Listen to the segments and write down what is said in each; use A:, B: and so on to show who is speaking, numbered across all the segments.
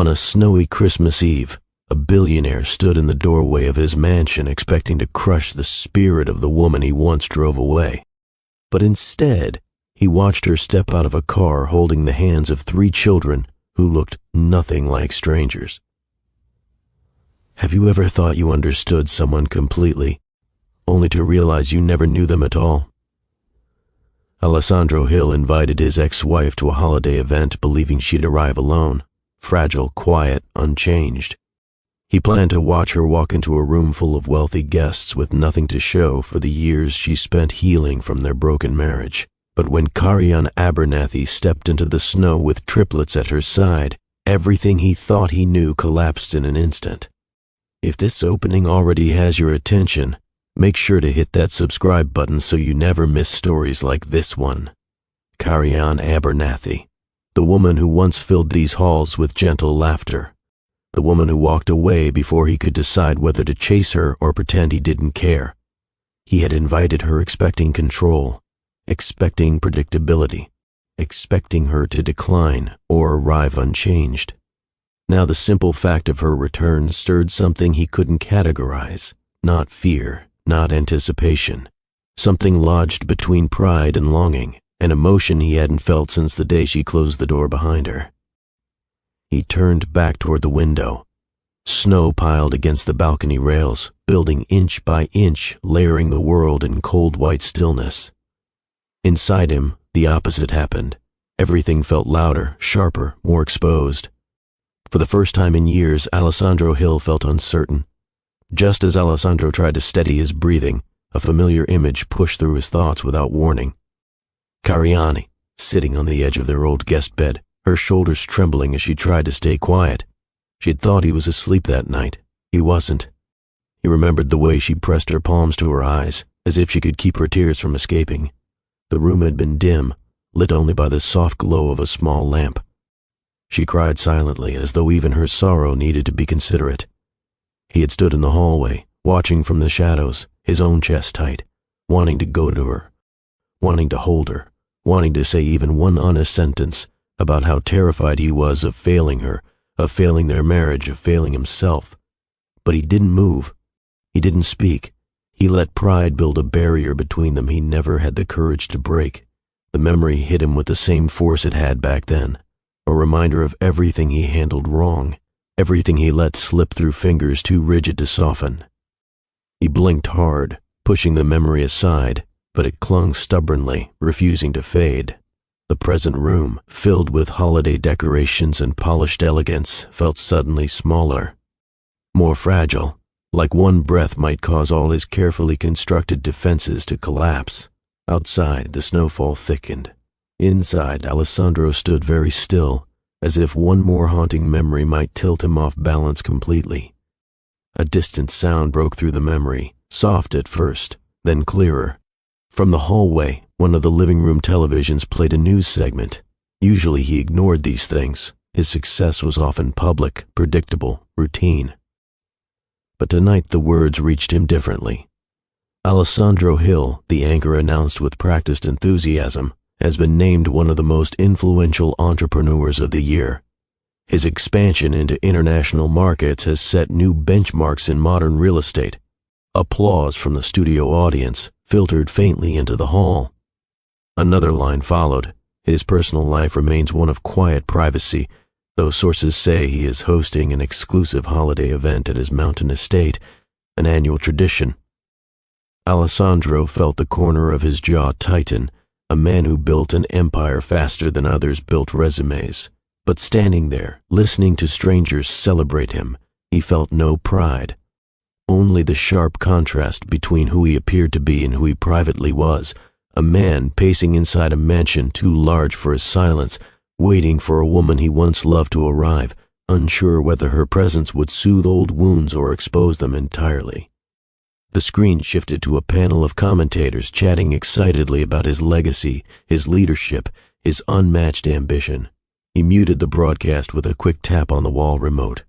A: On a snowy Christmas Eve, a billionaire stood in the doorway of his mansion expecting to crush the spirit of the woman he once drove away. But instead, he watched her step out of a car holding the hands of 3 children who looked nothing like strangers. Have you ever thought you understood someone completely, only to realize you never knew them at all? Alessandro Hill invited his ex-wife to a holiday event believing she'd arrive alone, fragile, quiet, unchanged. He planned to watch her walk into a room full of wealthy guests with nothing to show for the years she spent healing from their broken marriage. But when Carrie-Anne Abernathy stepped into the snow with Triplets at her side, everything he thought he knew collapsed in an instant. If this opening already has your attention, make sure to hit that subscribe button so you never miss stories like this one. Carrie-Anne Abernathy, the woman who once filled these halls with gentle laughter. The woman who walked away before he could decide whether to chase her or pretend he didn't care. He had invited her expecting control, expecting predictability, expecting her to decline or arrive unchanged. Now the simple fact of her return stirred something he couldn't categorize, not fear, not anticipation, something lodged between pride and longing, an emotion he hadn't felt since the day she closed the door behind her. He turned back toward the window. Snow piled against the balcony rails, building inch by inch, layering the world in cold white stillness. Inside him, the opposite happened. Everything felt louder, sharper, more exposed. For the first time in years, Alessandro Hill felt uncertain. Just as Alessandro tried to steady his breathing, a familiar image pushed through his thoughts without warning. Carrie-Anne, sitting on the edge of their old guest bed, her shoulders trembling as she tried to stay quiet. She had thought he was asleep that night. He wasn't. He remembered the way she pressed her palms to her eyes, as if she could keep her tears from escaping. The room had been dim, lit only by the soft glow of a small lamp. She cried silently, as though even her sorrow needed to be considerate. He had stood in the hallway, watching from the shadows, his own chest tight, wanting to go to her, wanting to hold her, wanting to say even one honest sentence about how terrified he was of failing her, of failing their marriage, of failing himself. But he didn't move. He didn't speak. He let pride build a barrier between them he never had the courage to break. The memory hit him with the same force it had back then, a reminder of everything he handled wrong, everything he let slip through fingers too rigid to soften. He blinked hard, pushing the memory aside, but it clung stubbornly, refusing to fade. The present room, filled with holiday decorations and polished elegance, felt suddenly smaller, more fragile, like one breath might cause all his carefully constructed defenses to collapse. Outside, the snowfall thickened. Inside, Alessandro stood very still, as if one more haunting memory might tilt him off balance completely. A distant sound broke through the memory, soft at first, then clearer. From the hallway, one of the living room televisions played a news segment. Usually he ignored these things. His success was often public, predictable, routine. But tonight the words reached him differently. Alessandro Hill, the anchor announced with practiced enthusiasm, has been named one of the most influential entrepreneurs of the year. His expansion into international markets has set new benchmarks in modern real estate. Applause from the studio audience filtered faintly into the hall. Another line followed. His personal life remains one of quiet privacy, though sources say he is hosting an exclusive holiday event at his mountain estate, an annual tradition. Alessandro felt the corner of his jaw tighten, a man who built an empire faster than others built resumes. But standing there, listening to strangers celebrate him, he felt no pride. Only the sharp contrast between who he appeared to be and who he privately was, a man pacing inside a mansion too large for his silence, waiting for a woman he once loved to arrive, unsure whether her presence would soothe old wounds or expose them entirely. The screen shifted to a panel of commentators chatting excitedly about his legacy, his leadership, his unmatched ambition. He muted the broadcast with a quick tap on the wall remote.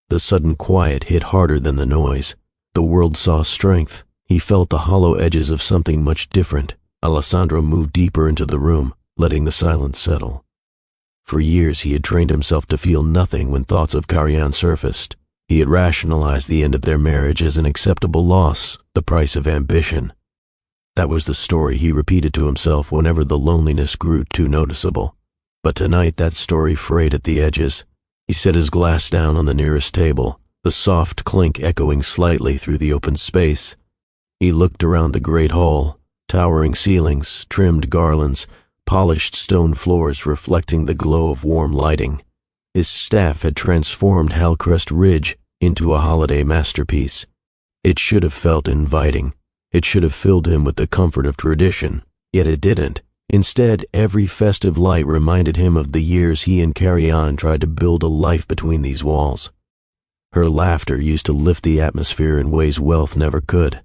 A: The sudden quiet hit harder than the noise. The world saw strength. He felt the hollow edges of something much different. Alessandro moved deeper into the room, letting the silence settle. For years he had trained himself to feel nothing when thoughts of Karian surfaced. He had rationalized the end of their marriage as an acceptable loss, the price of ambition. That was the story he repeated to himself whenever the loneliness grew too noticeable. But tonight that story frayed at the edges. He set his glass down on the nearest table, the soft clink echoing slightly through the open space. He looked around the great hall, towering ceilings, trimmed garlands, polished stone floors reflecting the glow of warm lighting. His staff had transformed Halcrest Ridge into a holiday masterpiece. It should have felt inviting. It should have filled him with the comfort of tradition, yet it didn't. Instead, every festive light reminded him of the years he and Karian tried to build a life between these walls. Her laughter used to lift the atmosphere in ways wealth never could.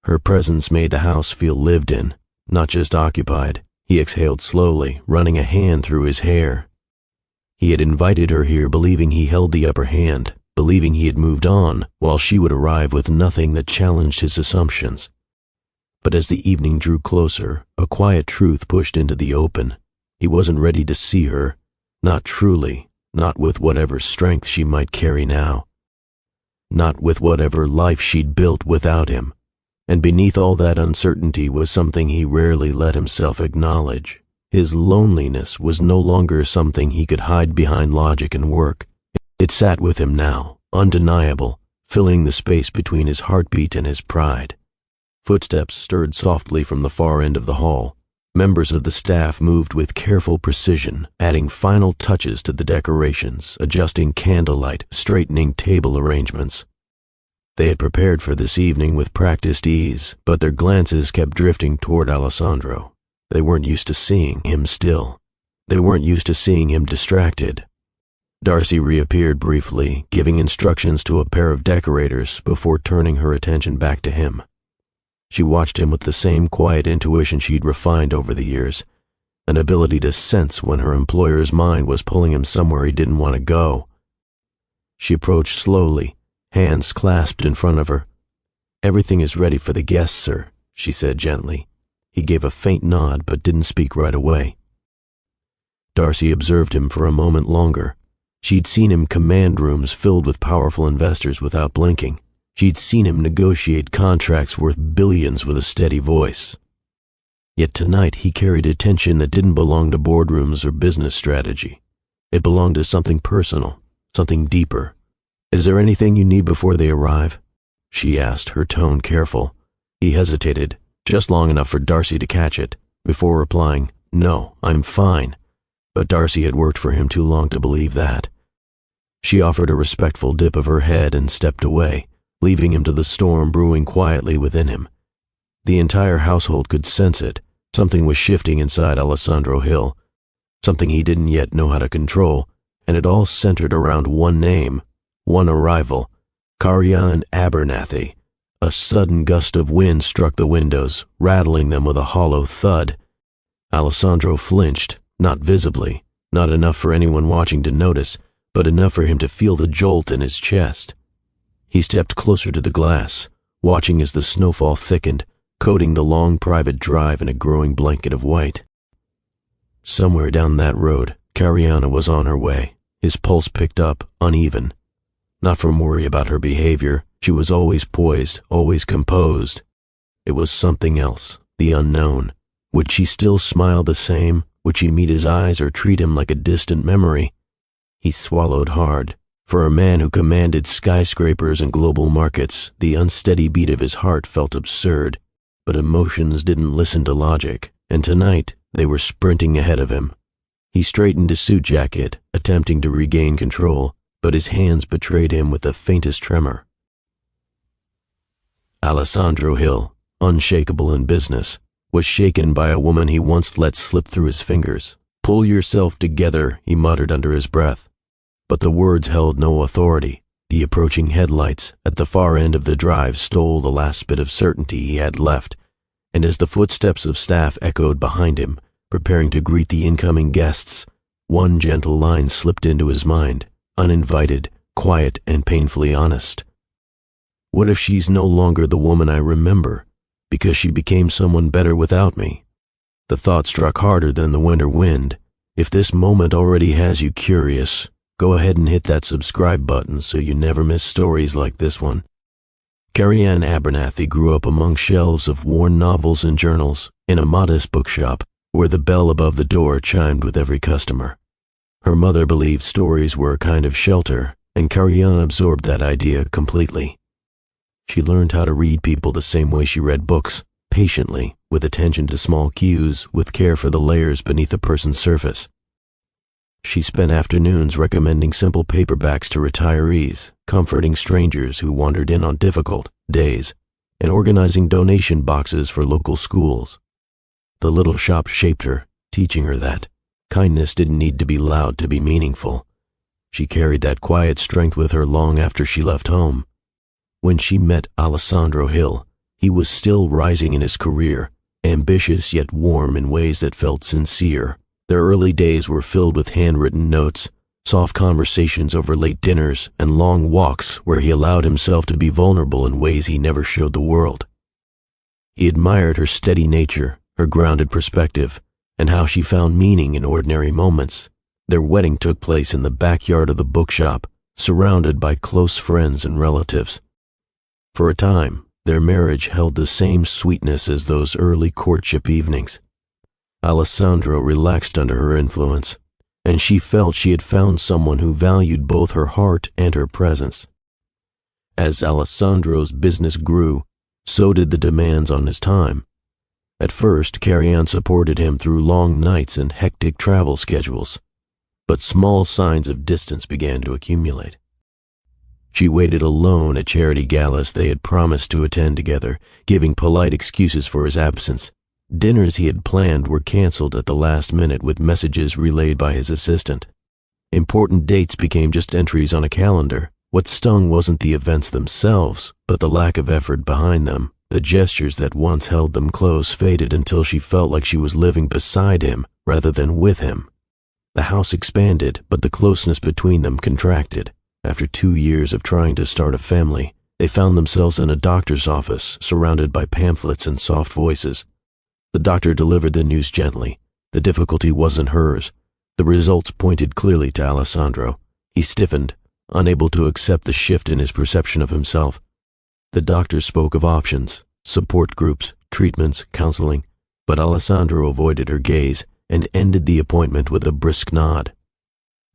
A: Her presence made the house feel lived in, not just occupied. He exhaled slowly, running a hand through his hair. He had invited her here believing he held the upper hand, believing he had moved on, while she would arrive with nothing that challenged his assumptions. But as the evening drew closer, a quiet truth pushed into the open. He wasn't ready to see her, not truly, not with whatever strength she might carry now, not with whatever life she'd built without him. And beneath all that uncertainty was something he rarely let himself acknowledge. His loneliness was no longer something he could hide behind logic and work. It sat with him now, undeniable, filling the space between his heartbeat and his pride. Footsteps stirred softly from the far end of the hall. Members of the staff moved with careful precision, adding final touches to the decorations, adjusting candlelight, straightening table arrangements. They had prepared for this evening with practiced ease, but their glances kept drifting toward Alessandro. They weren't used to seeing him still. They weren't used to seeing him distracted. Darcy reappeared briefly, giving instructions to a pair of decorators before turning her attention back to him. She watched him with the same quiet intuition she'd refined over the years, an ability to sense when her employer's mind was pulling him somewhere he didn't want to go. She approached slowly, hands clasped in front of her. "Everything is ready for the guests, sir," she said gently. He gave a faint nod but didn't speak right away. Darcy observed him for a moment longer. She'd seen him command rooms filled with powerful investors without blinking. She'd seen him negotiate contracts worth billions with a steady voice. Yet tonight he carried a tension that didn't belong to boardrooms or business strategy. It belonged to something personal, something deeper. "Is there anything you need before they arrive?" she asked, her tone careful. He hesitated, just long enough for Darcy to catch it, before replying, "No, I'm fine." But Darcy had worked for him too long to believe that. She offered a respectful dip of her head and stepped away, leaving him to the storm brewing quietly within him. The entire household could sense it. Something was shifting inside Alessandro Hill, something he didn't yet know how to control, and it all centered around one name, one arrival, Karian Abernathy. A sudden gust of wind struck the windows, rattling them with a hollow thud. Alessandro flinched, not visibly, not enough for anyone watching to notice, but enough for him to feel the jolt in his chest. He stepped closer to the glass, watching as the snowfall thickened, coating the long private drive in a growing blanket of white. Somewhere down that road, Kariana was on her way. His pulse picked up, uneven. Not from worry about her behavior. She was always poised, always composed. It was something else, the unknown. Would she still smile the same? Would she meet his eyes or treat him like a distant memory? He swallowed hard. For a man who commanded skyscrapers and global markets, the unsteady beat of his heart felt absurd. But emotions didn't listen to logic, and tonight they were sprinting ahead of him. He straightened his suit jacket, attempting to regain control, but his hands betrayed him with the faintest tremor. Alessandro Hill, unshakable in business, was shaken by a woman he once let slip through his fingers. "Pull yourself together," he muttered under his breath. But the words held no authority. The approaching headlights at the far end of the drive stole the last bit of certainty he had left, and as the footsteps of staff echoed behind him, preparing to greet the incoming guests, one gentle line slipped into his mind, uninvited, quiet, and painfully honest. "What if she's no longer the woman I remember, because she became someone better without me?" The thought struck harder than the winter wind. If this moment already has you curious, go ahead and hit that subscribe button so you never miss stories like this one. Carrie-Anne Abernathy grew up among shelves of worn novels and journals in a modest bookshop where the bell above the door chimed with every customer. Her mother believed stories were a kind of shelter, and Carrie-Anne absorbed that idea completely. She learned how to read people the same way she read books, patiently, with attention to small cues, with care for the layers beneath a person's surface. She spent afternoons recommending simple paperbacks to retirees, comforting strangers who wandered in on difficult days, and organizing donation boxes for local schools. The little shop shaped her, teaching her that kindness didn't need to be loud to be meaningful. She carried that quiet strength with her long after she left home. When she met Alessandro Hill, he was still rising in his career, ambitious yet warm in ways that felt sincere. Their early days were filled with handwritten notes, soft conversations over late dinners, and long walks where he allowed himself to be vulnerable in ways he never showed the world. He admired her steady nature, her grounded perspective, and how she found meaning in ordinary moments. Their wedding took place in the backyard of the bookshop, surrounded by close friends and relatives. For a time, their marriage held the same sweetness as those early courtship evenings. Alessandro relaxed under her influence, and she felt she had found someone who valued both her heart and her presence. As Alessandro's business grew, so did the demands on his time. At first, Carrie-Anne supported him through long nights and hectic travel schedules, but small signs of distance began to accumulate. She waited alone at charity galas they had promised to attend together, giving polite excuses for his absence. Dinners he had planned were canceled at the last minute with messages relayed by his assistant. Important dates became just entries on a calendar. What stung wasn't the events themselves, but the lack of effort behind them. The gestures that once held them close faded until she felt like she was living beside him rather than with him. The house expanded, but the closeness between them contracted. After 2 years of trying to start a family, they found themselves in a doctor's office, surrounded by pamphlets and soft voices. The doctor delivered the news gently. The difficulty wasn't hers. The results pointed clearly to Alessandro. He stiffened, unable to accept the shift in his perception of himself. The doctor spoke of options, support groups, treatments, counseling, but Alessandro avoided her gaze and ended the appointment with a brisk nod.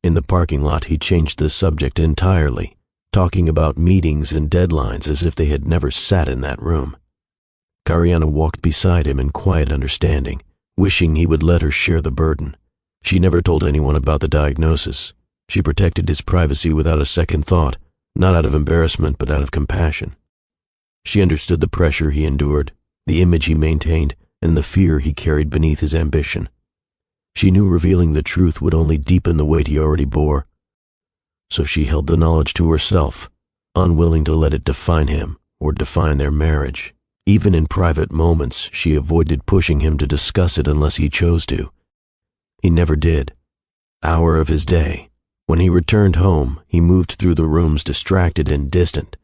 A: In the parking lot, he changed the subject entirely, talking about meetings and deadlines as if they had never sat in that room. Carrie-Anne walked beside him in quiet understanding, wishing he would let her share the burden. She never told anyone about the diagnosis. She protected his privacy without a second thought, not out of embarrassment but out of compassion. She understood the pressure he endured, the image he maintained, and the fear he carried beneath his ambition. She knew revealing the truth would only deepen the weight he already bore. So she held the knowledge to herself, unwilling to let it define him or define their marriage. Even in private moments, she avoided pushing him to discuss it unless he chose to. He never did. Hour of his day. When he returned home, he moved through the rooms distracted and distant.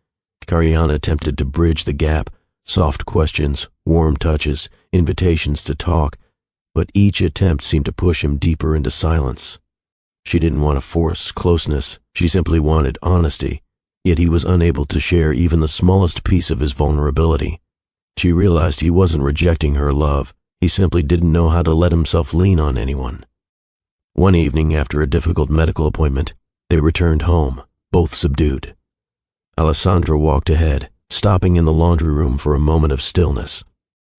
A: Carrie-Anne attempted to bridge the gap, soft questions, warm touches, invitations to talk, but each attempt seemed to push him deeper into silence. She didn't want to force closeness, she simply wanted honesty, yet he was unable to share even the smallest piece of his vulnerability. She realized he wasn't rejecting her love, he simply didn't know how to let himself lean on anyone. One evening, after a difficult medical appointment, they returned home, both subdued. Alessandro walked ahead, stopping in the laundry room for a moment of stillness.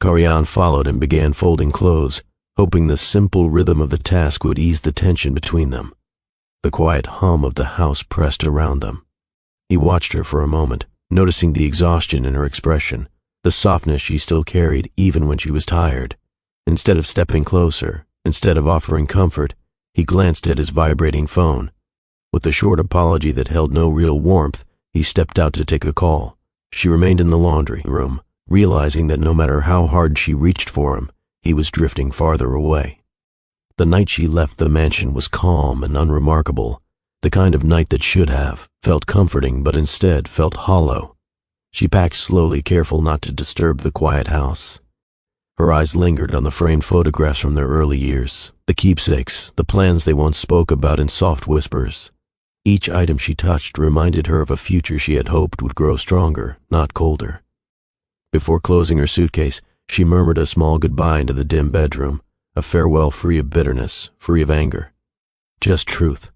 A: Carrie-Anne followed and began folding clothes, hoping the simple rhythm of the task would ease the tension between them. The quiet hum of the house pressed around them. He watched her for a moment, noticing the exhaustion in her expression, the softness she still carried even when she was tired. Instead of stepping closer, instead of offering comfort, he glanced at his vibrating phone. With a short apology that held no real warmth, he stepped out to take a call. She remained in the laundry room, realizing that no matter how hard she reached for him, he was drifting farther away. The night she left the mansion was calm and unremarkable, the kind of night that should have felt comforting but instead felt hollow. She packed slowly, careful not to disturb the quiet house. Her eyes lingered on the framed photographs from their early years, the keepsakes, the plans they once spoke about in soft whispers. Each item she touched reminded her of a future she had hoped would grow stronger, not colder. Before closing her suitcase, she murmured a small goodbye into the dim bedroom, a farewell free of bitterness, free of anger. Just truth.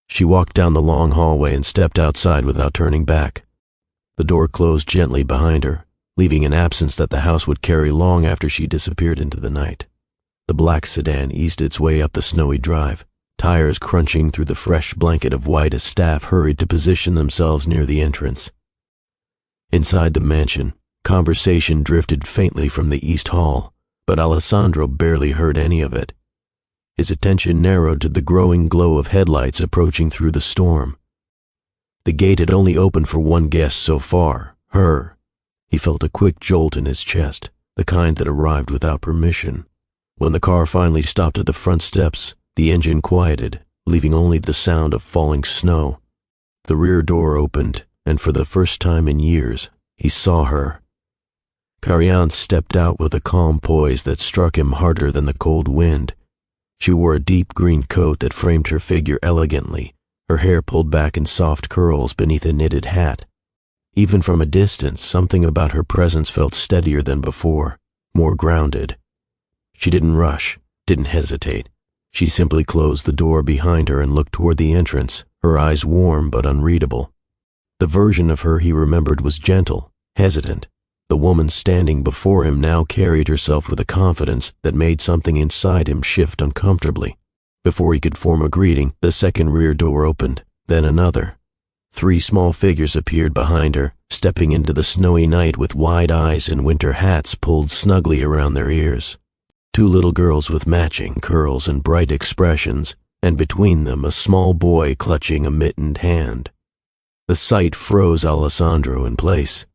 A: She walked down the long hallway and stepped outside without turning back. The door closed gently behind her, leaving an absence that the house would carry long after she disappeared into the night. The black sedan eased its way up the snowy drive, tires crunching through the fresh blanket of white as staff hurried to position themselves near the entrance. Inside the mansion, conversation drifted faintly from the east hall, but Alessandro barely heard any of it. His attention narrowed to the growing glow of headlights approaching through the storm. The gate had only opened for one guest so far, her. He felt a quick jolt in his chest, the kind that arrived without permission. When the car finally stopped at the front steps, the engine quieted, leaving only the sound of falling snow. The rear door opened, and for the first time in years, he saw her. Carian stepped out with a calm poise that struck him harder than the cold wind. She wore a deep green coat that framed her figure elegantly, her hair pulled back in soft curls beneath a knitted hat. Even from a distance, something about her presence felt steadier than before, more grounded. She didn't rush, didn't hesitate. She simply closed the door behind her and looked toward the entrance, her eyes warm but unreadable. The version of her he remembered was gentle, hesitant. The woman standing before him now carried herself with a confidence that made something inside him shift uncomfortably. Before he could form a greeting, the second rear door opened, then another. 3 small figures appeared behind her, stepping into the snowy night with wide eyes and winter hats pulled snugly around their ears. 2 little girls with matching curls and bright expressions, and between them a small boy clutching a mittened hand. The sight froze Alessandro in place.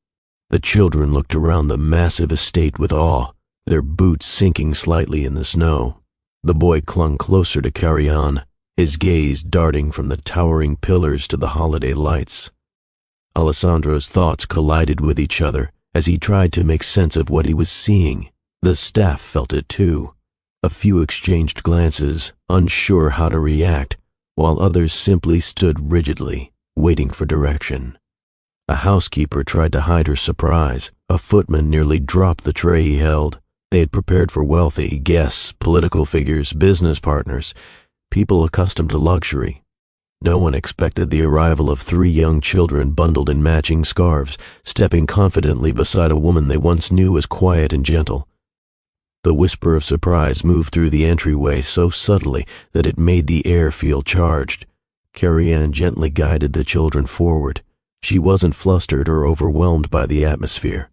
A: The children looked around the massive estate with awe, their boots sinking slightly in the snow. The boy clung closer to Carian, his gaze darting from the towering pillars to the holiday lights. Alessandro's thoughts collided with each other as he tried to make sense of what he was seeing. The staff felt it too. A few exchanged glances, unsure how to react, while others simply stood rigidly, waiting for direction. A housekeeper tried to hide her surprise. A footman nearly dropped the tray he held. They had prepared for wealthy guests, political figures, business partners, people accustomed to luxury. No one expected the arrival of 3 young children bundled in matching scarves, stepping confidently beside a woman they once knew as quiet and gentle. The whisper of surprise moved through the entryway so subtly that it made the air feel charged. Carian gently guided the children forward. She wasn't flustered or overwhelmed by the atmosphere.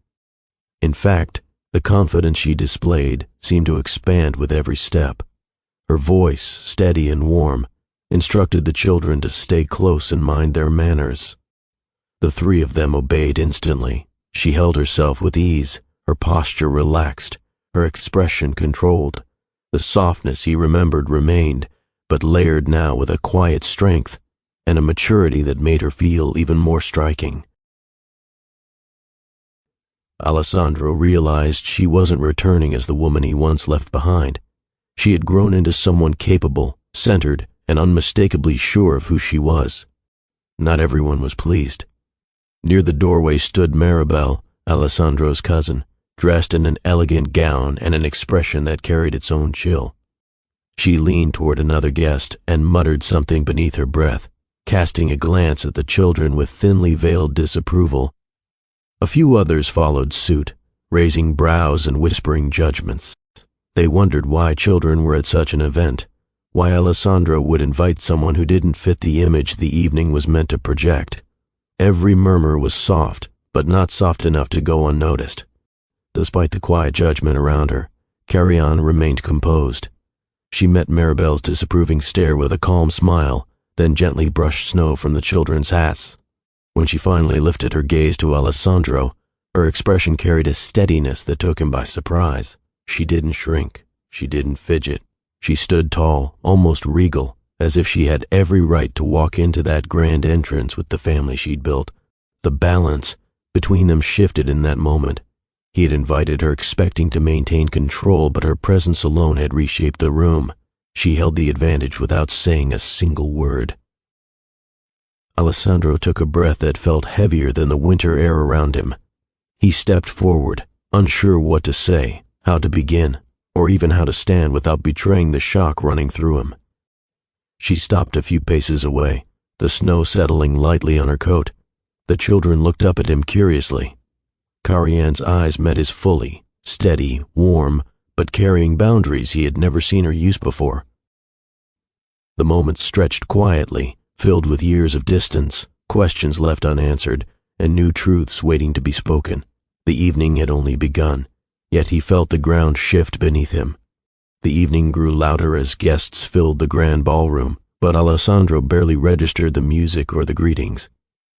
A: In fact, the confidence she displayed seemed to expand with every step. Her voice, steady and warm, instructed the children to stay close and mind their manners. The 3 of them obeyed instantly. She held herself with ease, her posture relaxed, her expression controlled. The softness he remembered remained, but layered now with a quiet strength and a maturity that made her feel even more striking. Alessandro realized she wasn't returning as the woman he once left behind. She had grown into someone capable, centered, and unmistakably sure of who she was. Not everyone was pleased. Near the doorway stood Maribel, Alessandro's cousin, dressed in an elegant gown and an expression that carried its own chill. She leaned toward another guest and muttered something beneath her breath, casting a glance at the children with thinly veiled disapproval. A few others followed suit, raising brows and whispering judgments. They wondered why children were at such an event, why Alessandro would invite someone who didn't fit the image the evening was meant to project. Every murmur was soft, but not soft enough to go unnoticed. Despite the quiet judgment around her, Carian remained composed. She met Maribel's disapproving stare with a calm smile, then gently brushed snow from the children's hats. When she finally lifted her gaze to Alessandro, her expression carried a steadiness that took him by surprise. She didn't shrink. She didn't fidget. She stood tall, almost regal, as if she had every right to walk into that grand entrance with the family she'd built. The balance between them shifted in that moment. He had invited her expecting to maintain control, but her presence alone had reshaped the room. She held the advantage without saying a single word. Alessandro took a breath that felt heavier than the winter air around him. He stepped forward, unsure what to say, how to begin, or even how to stand without betraying the shock running through him. She stopped a few paces away, the snow settling lightly on her coat. The children looked up at him curiously. Karian's eyes met his fully, steady, warm, but carrying boundaries he had never seen her use before. The moment stretched quietly, filled with years of distance, questions left unanswered, and new truths waiting to be spoken. The evening had only begun, yet he felt the ground shift beneath him. The evening grew louder as guests filled the grand ballroom, but Alessandro barely registered the music or the greetings.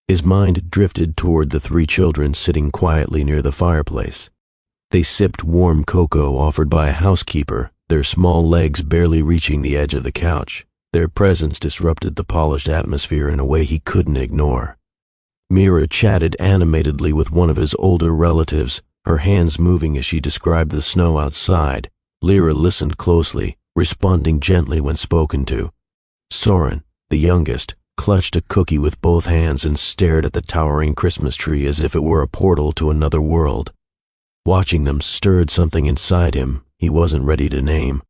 A: His mind drifted toward the three children sitting quietly near the fireplace. They sipped warm cocoa offered by a housekeeper, their small legs barely reaching the edge of the couch. Their presence disrupted the polished atmosphere in a way he couldn't ignore. Mira chatted animatedly with one of his older relatives, her hands moving as she described the snow outside. Lyra listened closely, responding gently when spoken to. Soren, the youngest, clutched a cookie with both hands and stared at the towering Christmas tree as if it were a portal to another world. Watching them stirred something inside him he wasn't ready to name.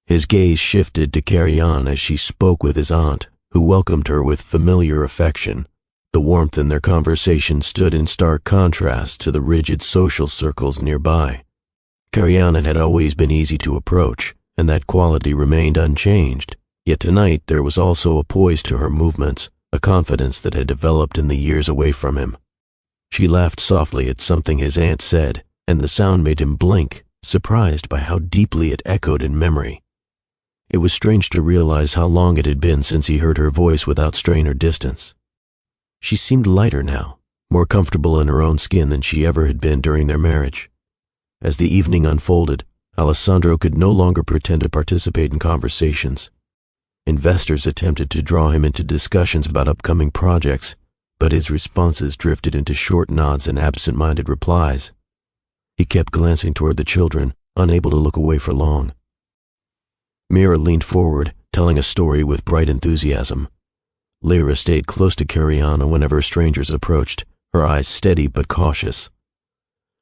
A: His gaze shifted to Karian as she spoke with his aunt, who welcomed her with familiar affection. The warmth in their conversation stood in stark contrast to the rigid social circles nearby. Karian had always been easy to approach, and that quality remained unchanged. Yet tonight there was also a poise to her movements, a confidence that had developed in the years away from him. She laughed softly at something his aunt said, and the sound made him blink, surprised by how deeply it echoed in memory. It was strange to realize how long it had been since he heard her voice without strain or distance. She seemed lighter now, more comfortable in her own skin than she ever had been during their marriage. As the evening unfolded, Alessandro could no longer pretend to participate in conversations. Investors attempted to draw him into discussions about upcoming projects, but his responses drifted into short nods and absent-minded replies. He kept glancing toward the children, unable to look away for long. Mira leaned forward, telling a story with bright enthusiasm. Lyra stayed close to Kariana whenever strangers approached, her eyes steady but cautious.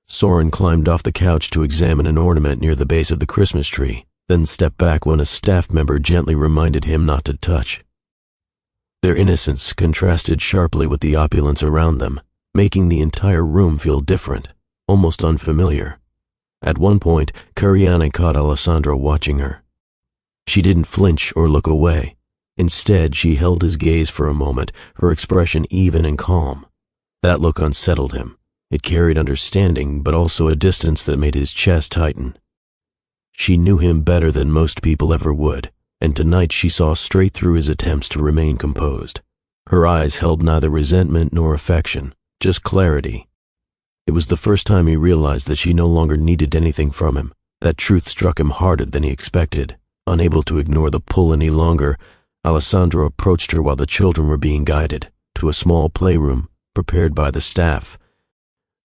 A: Soren climbed off the couch to examine an ornament near the base of the Christmas tree, then stepped back when a staff member gently reminded him not to touch. Their innocence contrasted sharply with the opulence around them, making the entire room feel different, almost unfamiliar. At one point, Kariana caught Alessandro watching her. She didn't flinch or look away. Instead, she held his gaze for a moment, her expression even and calm. That look unsettled him. It carried understanding, but also a distance that made his chest tighten. She knew him better than most people ever would, and tonight she saw straight through his attempts to remain composed. Her eyes held neither resentment nor affection, just clarity. It was the first time he realized that she no longer needed anything from him. That truth struck him harder than he expected. Unable to ignore the pull any longer, Alessandro approached her while the children were being guided to a small playroom prepared by the staff.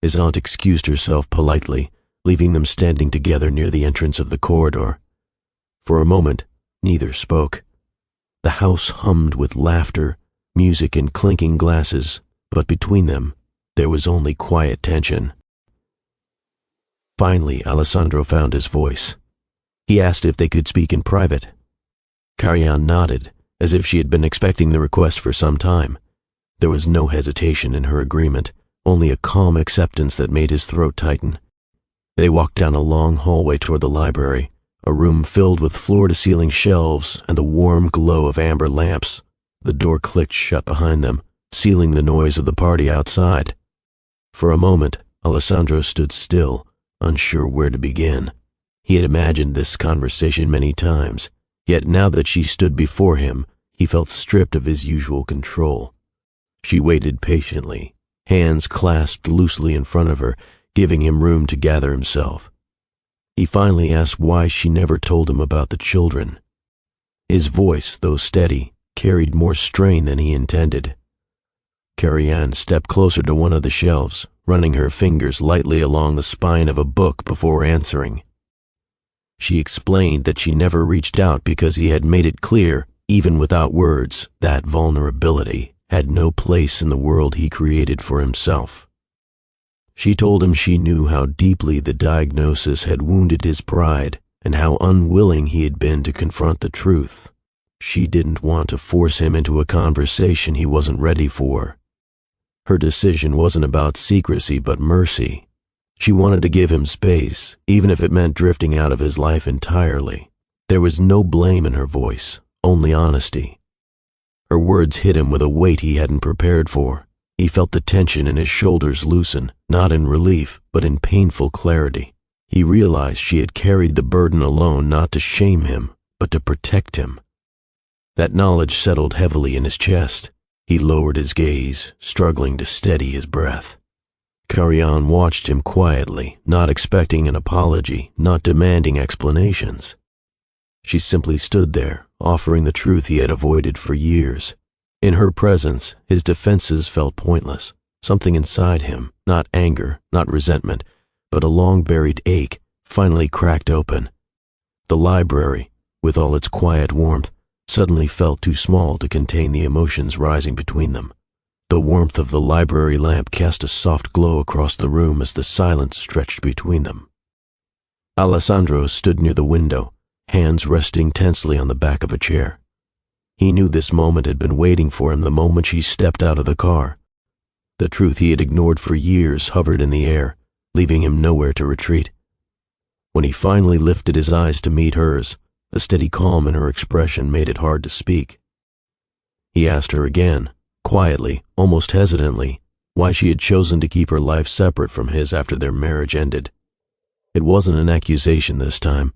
A: His aunt excused herself politely, leaving them standing together near the entrance of the corridor. For a moment, neither spoke. The house hummed with laughter, music, and clinking glasses, but between them, there was only quiet tension. Finally, Alessandro found his voice. He asked if they could speak in private. Karian nodded, as if she had been expecting the request for some time. There was no hesitation in her agreement, only a calm acceptance that made his throat tighten. They walked down a long hallway toward the library, a room filled with floor-to-ceiling shelves and the warm glow of amber lamps. The door clicked shut behind them, sealing the noise of the party outside. For a moment, Alessandro stood still, unsure where to begin. He had imagined this conversation many times, yet now that she stood before him, he felt stripped of his usual control. She waited patiently, hands clasped loosely in front of her, giving him room to gather himself. He finally asked why she never told him about the children. His voice, though steady, carried more strain than he intended. Carrie-Anne stepped closer to one of the shelves, running her fingers lightly along the spine of a book before answering. She explained that she never reached out because he had made it clear, even without words, that vulnerability had no place in the world he created for himself. She told him she knew how deeply the diagnosis had wounded his pride and how unwilling he had been to confront the truth. She didn't want to force him into a conversation he wasn't ready for. Her decision wasn't about secrecy but mercy. She wanted to give him space, even if it meant drifting out of his life entirely. There was no blame in her voice, only honesty. Her words hit him with a weight he hadn't prepared for. He felt the tension in his shoulders loosen, not in relief, but in painful clarity. He realized she had carried the burden alone, not to shame him, but to protect him. That knowledge settled heavily in his chest. He lowered his gaze, struggling to steady his breath. Carrie-Anne watched him quietly, not expecting an apology, not demanding explanations. She simply stood there, offering the truth he had avoided for years. In her presence, his defenses felt pointless. Something inside him, not anger, not resentment, but a long-buried ache, finally cracked open. The library, with all its quiet warmth, suddenly felt too small to contain the emotions rising between them. The warmth of the library lamp cast a soft glow across the room as the silence stretched between them. Alessandro stood near the window, hands resting tensely on the back of a chair. He knew this moment had been waiting for him the moment she stepped out of the car. The truth he had ignored for years hovered in the air, leaving him nowhere to retreat. When he finally lifted his eyes to meet hers, the steady calm in her expression made it hard to speak. He asked her again, quietly, almost hesitantly, why she had chosen to keep her life separate from his after their marriage ended. It wasn't an accusation this time.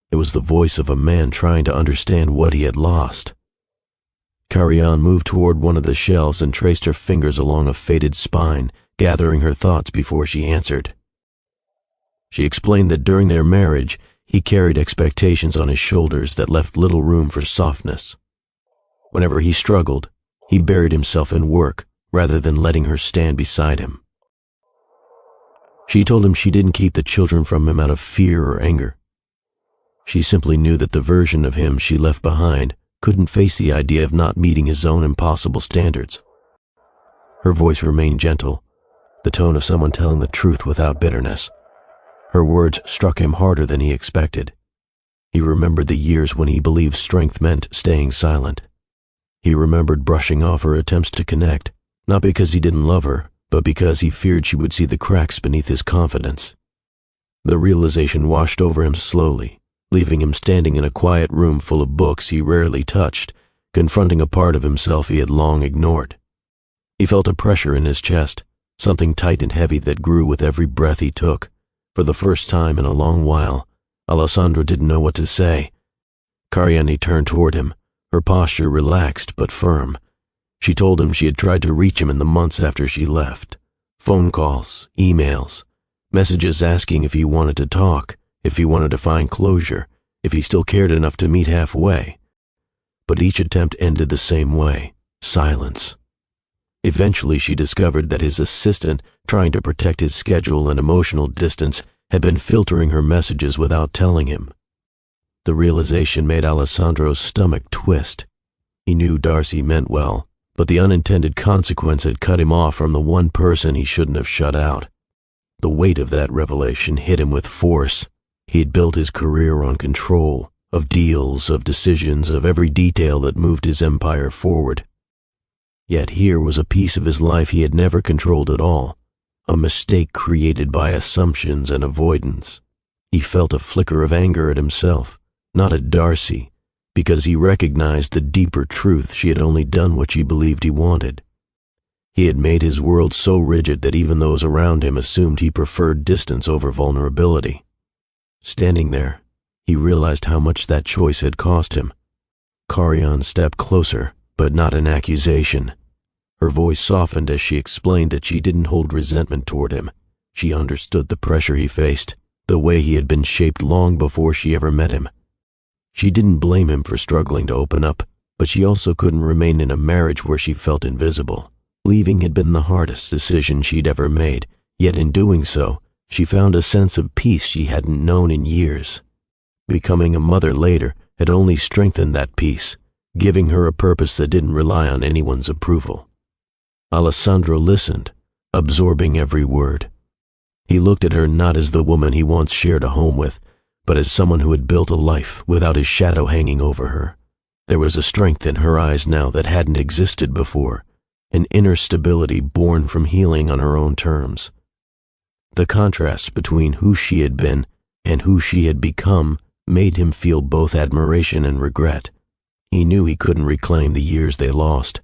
A: It was the voice of a man trying to understand what he had lost. Carrie-Anne moved toward one of the shelves and traced her fingers along a faded spine, gathering her thoughts before she answered. She explained that during their marriage, he carried expectations on his shoulders that left little room for softness. Whenever he struggled, he buried himself in work rather than letting her stand beside him. She told him she didn't keep the children from him out of fear or anger. She simply knew that the version of him she left behind couldn't face the idea of not meeting his own impossible standards. Her voice remained gentle, the tone of someone telling the truth without bitterness. Her words struck him harder than he expected. He remembered the years when he believed strength meant staying silent. He remembered brushing off her attempts to connect, not because he didn't love her, but because he feared she would see the cracks beneath his confidence. The realization washed over him slowly, leaving him standing in a quiet room full of books he rarely touched, confronting a part of himself he had long ignored. He felt a pressure in his chest, something tight and heavy that grew with every breath he took. For the first time in a long while, Alessandro didn't know what to say. Carrie-Anne turned toward him, her posture relaxed but firm. She told him she had tried to reach him in the months after she left. Phone calls, emails, messages asking if he wanted to talk, if he wanted to find closure, if he still cared enough to meet halfway. But each attempt ended the same way, silence. Eventually she discovered that his assistant, trying to protect his schedule and emotional distance, had been filtering her messages without telling him. The realization made Alessandro's stomach twist. He knew Darcy meant well, but the unintended consequence had cut him off from the one person he shouldn't have shut out. The weight of that revelation hit him with force. He had built his career on control, of deals, of decisions, of every detail that moved his empire forward. Yet here was a piece of his life he had never controlled at all, a mistake created by assumptions and avoidance. He felt a flicker of anger at himself, not at Darcy, because he recognized the deeper truth she had only done what she believed he wanted. He had made his world so rigid that even those around him assumed he preferred distance over vulnerability. Standing there, he realized how much that choice had cost him. Carrie-Anne stepped closer, but not an accusation. Her voice softened as she explained that she didn't hold resentment toward him. She understood the pressure he faced, the way he had been shaped long before she ever met him. She didn't blame him for struggling to open up, but she also couldn't remain in a marriage where she felt invisible, Leaving had been the hardest decision she'd ever made, yet in doing so, she found a sense of peace she hadn't known in years. Becoming a mother later had only strengthened that peace, giving her a purpose that didn't rely on anyone's approval. Alessandro listened, absorbing every word. He looked at her not as the woman he once shared a home with, but as someone who had built a life without his shadow hanging over her. There was a strength in her eyes now that hadn't existed before, an inner stability born from healing on her own terms. The contrast between who she had been and who she had become made him feel both admiration and regret. He knew he couldn't reclaim the years they lost.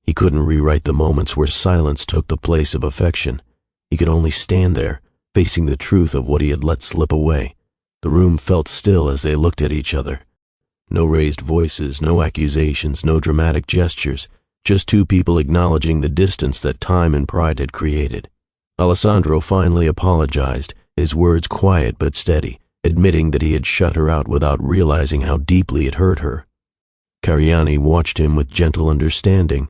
A: He couldn't rewrite the moments where silence took the place of affection. He could only stand there, facing the truth of what he had let slip away. The room felt still as they looked at each other. No raised voices, no accusations, no dramatic gestures, just two people acknowledging the distance that time and pride had created. Alessandro finally apologized, his words quiet but steady, admitting that he had shut her out without realizing how deeply it hurt her. Cariani watched him with gentle understanding.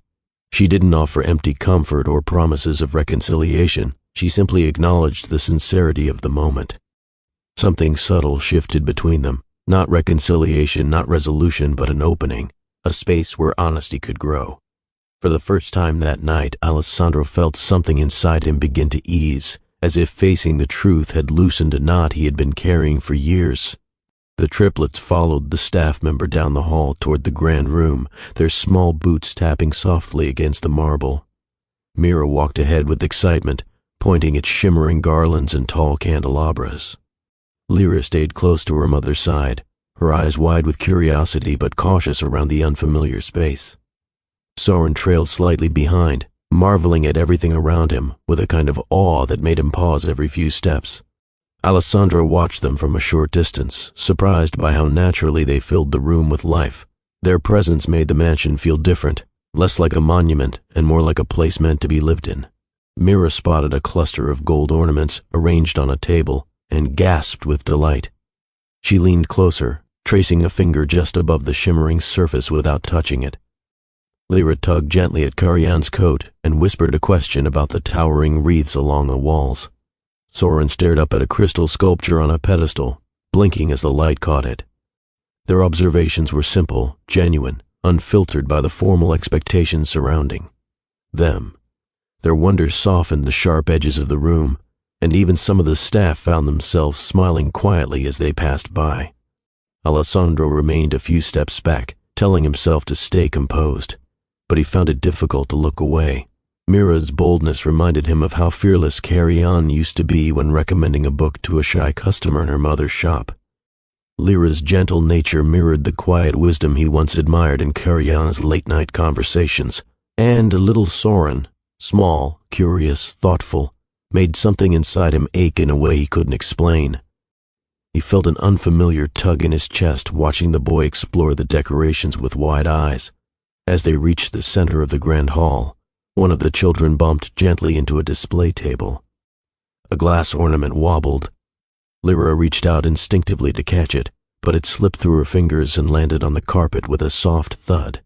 A: She didn't offer empty comfort or promises of reconciliation. She simply acknowledged the sincerity of the moment. Something subtle shifted between them, not reconciliation, not resolution, but an opening, a space where honesty could grow. For the first time that night, Alessandro felt something inside him begin to ease, as if facing the truth had loosened a knot he had been carrying for years. The triplets followed the staff member down the hall toward the grand room, their small boots tapping softly against the marble. Mira walked ahead with excitement, pointing at shimmering garlands and tall candelabras. Lyra stayed close to her mother's side, her eyes wide with curiosity but cautious around the unfamiliar space. Soren trailed slightly behind, marveling at everything around him with a kind of awe that made him pause every few steps. Alessandro watched them from a short distance, surprised by how naturally they filled the room with life. Their presence made the mansion feel different, less like a monument and more like a place meant to be lived in. Mira spotted a cluster of gold ornaments arranged on a table and gasped with delight. She leaned closer, tracing a finger just above the shimmering surface without touching it. Lyra tugged gently at Carian's coat and whispered a question about the towering wreaths along the walls. Soren stared up at a crystal sculpture on a pedestal, blinking as the light caught it. Their observations were simple, genuine, unfiltered by the formal expectations surrounding them. Their wonder softened the sharp edges of the room, and even some of the staff found themselves smiling quietly as they passed by. Alessandro remained a few steps back, telling himself to stay composed, but he found it difficult to look away. Mira's boldness reminded him of how fearless Carian used to be when recommending a book to a shy customer in her mother's shop. Lyra's gentle nature mirrored the quiet wisdom he once admired in Carian's late-night conversations, and a little Soren, small, curious, thoughtful, made something inside him ache in a way he couldn't explain. He felt an unfamiliar tug in his chest watching the boy explore the decorations with wide eyes. As they reached the center of the grand hall, one of the children bumped gently into a display table. A glass ornament wobbled. Lyra reached out instinctively to catch it, but it slipped through her fingers and landed on the carpet with a soft thud.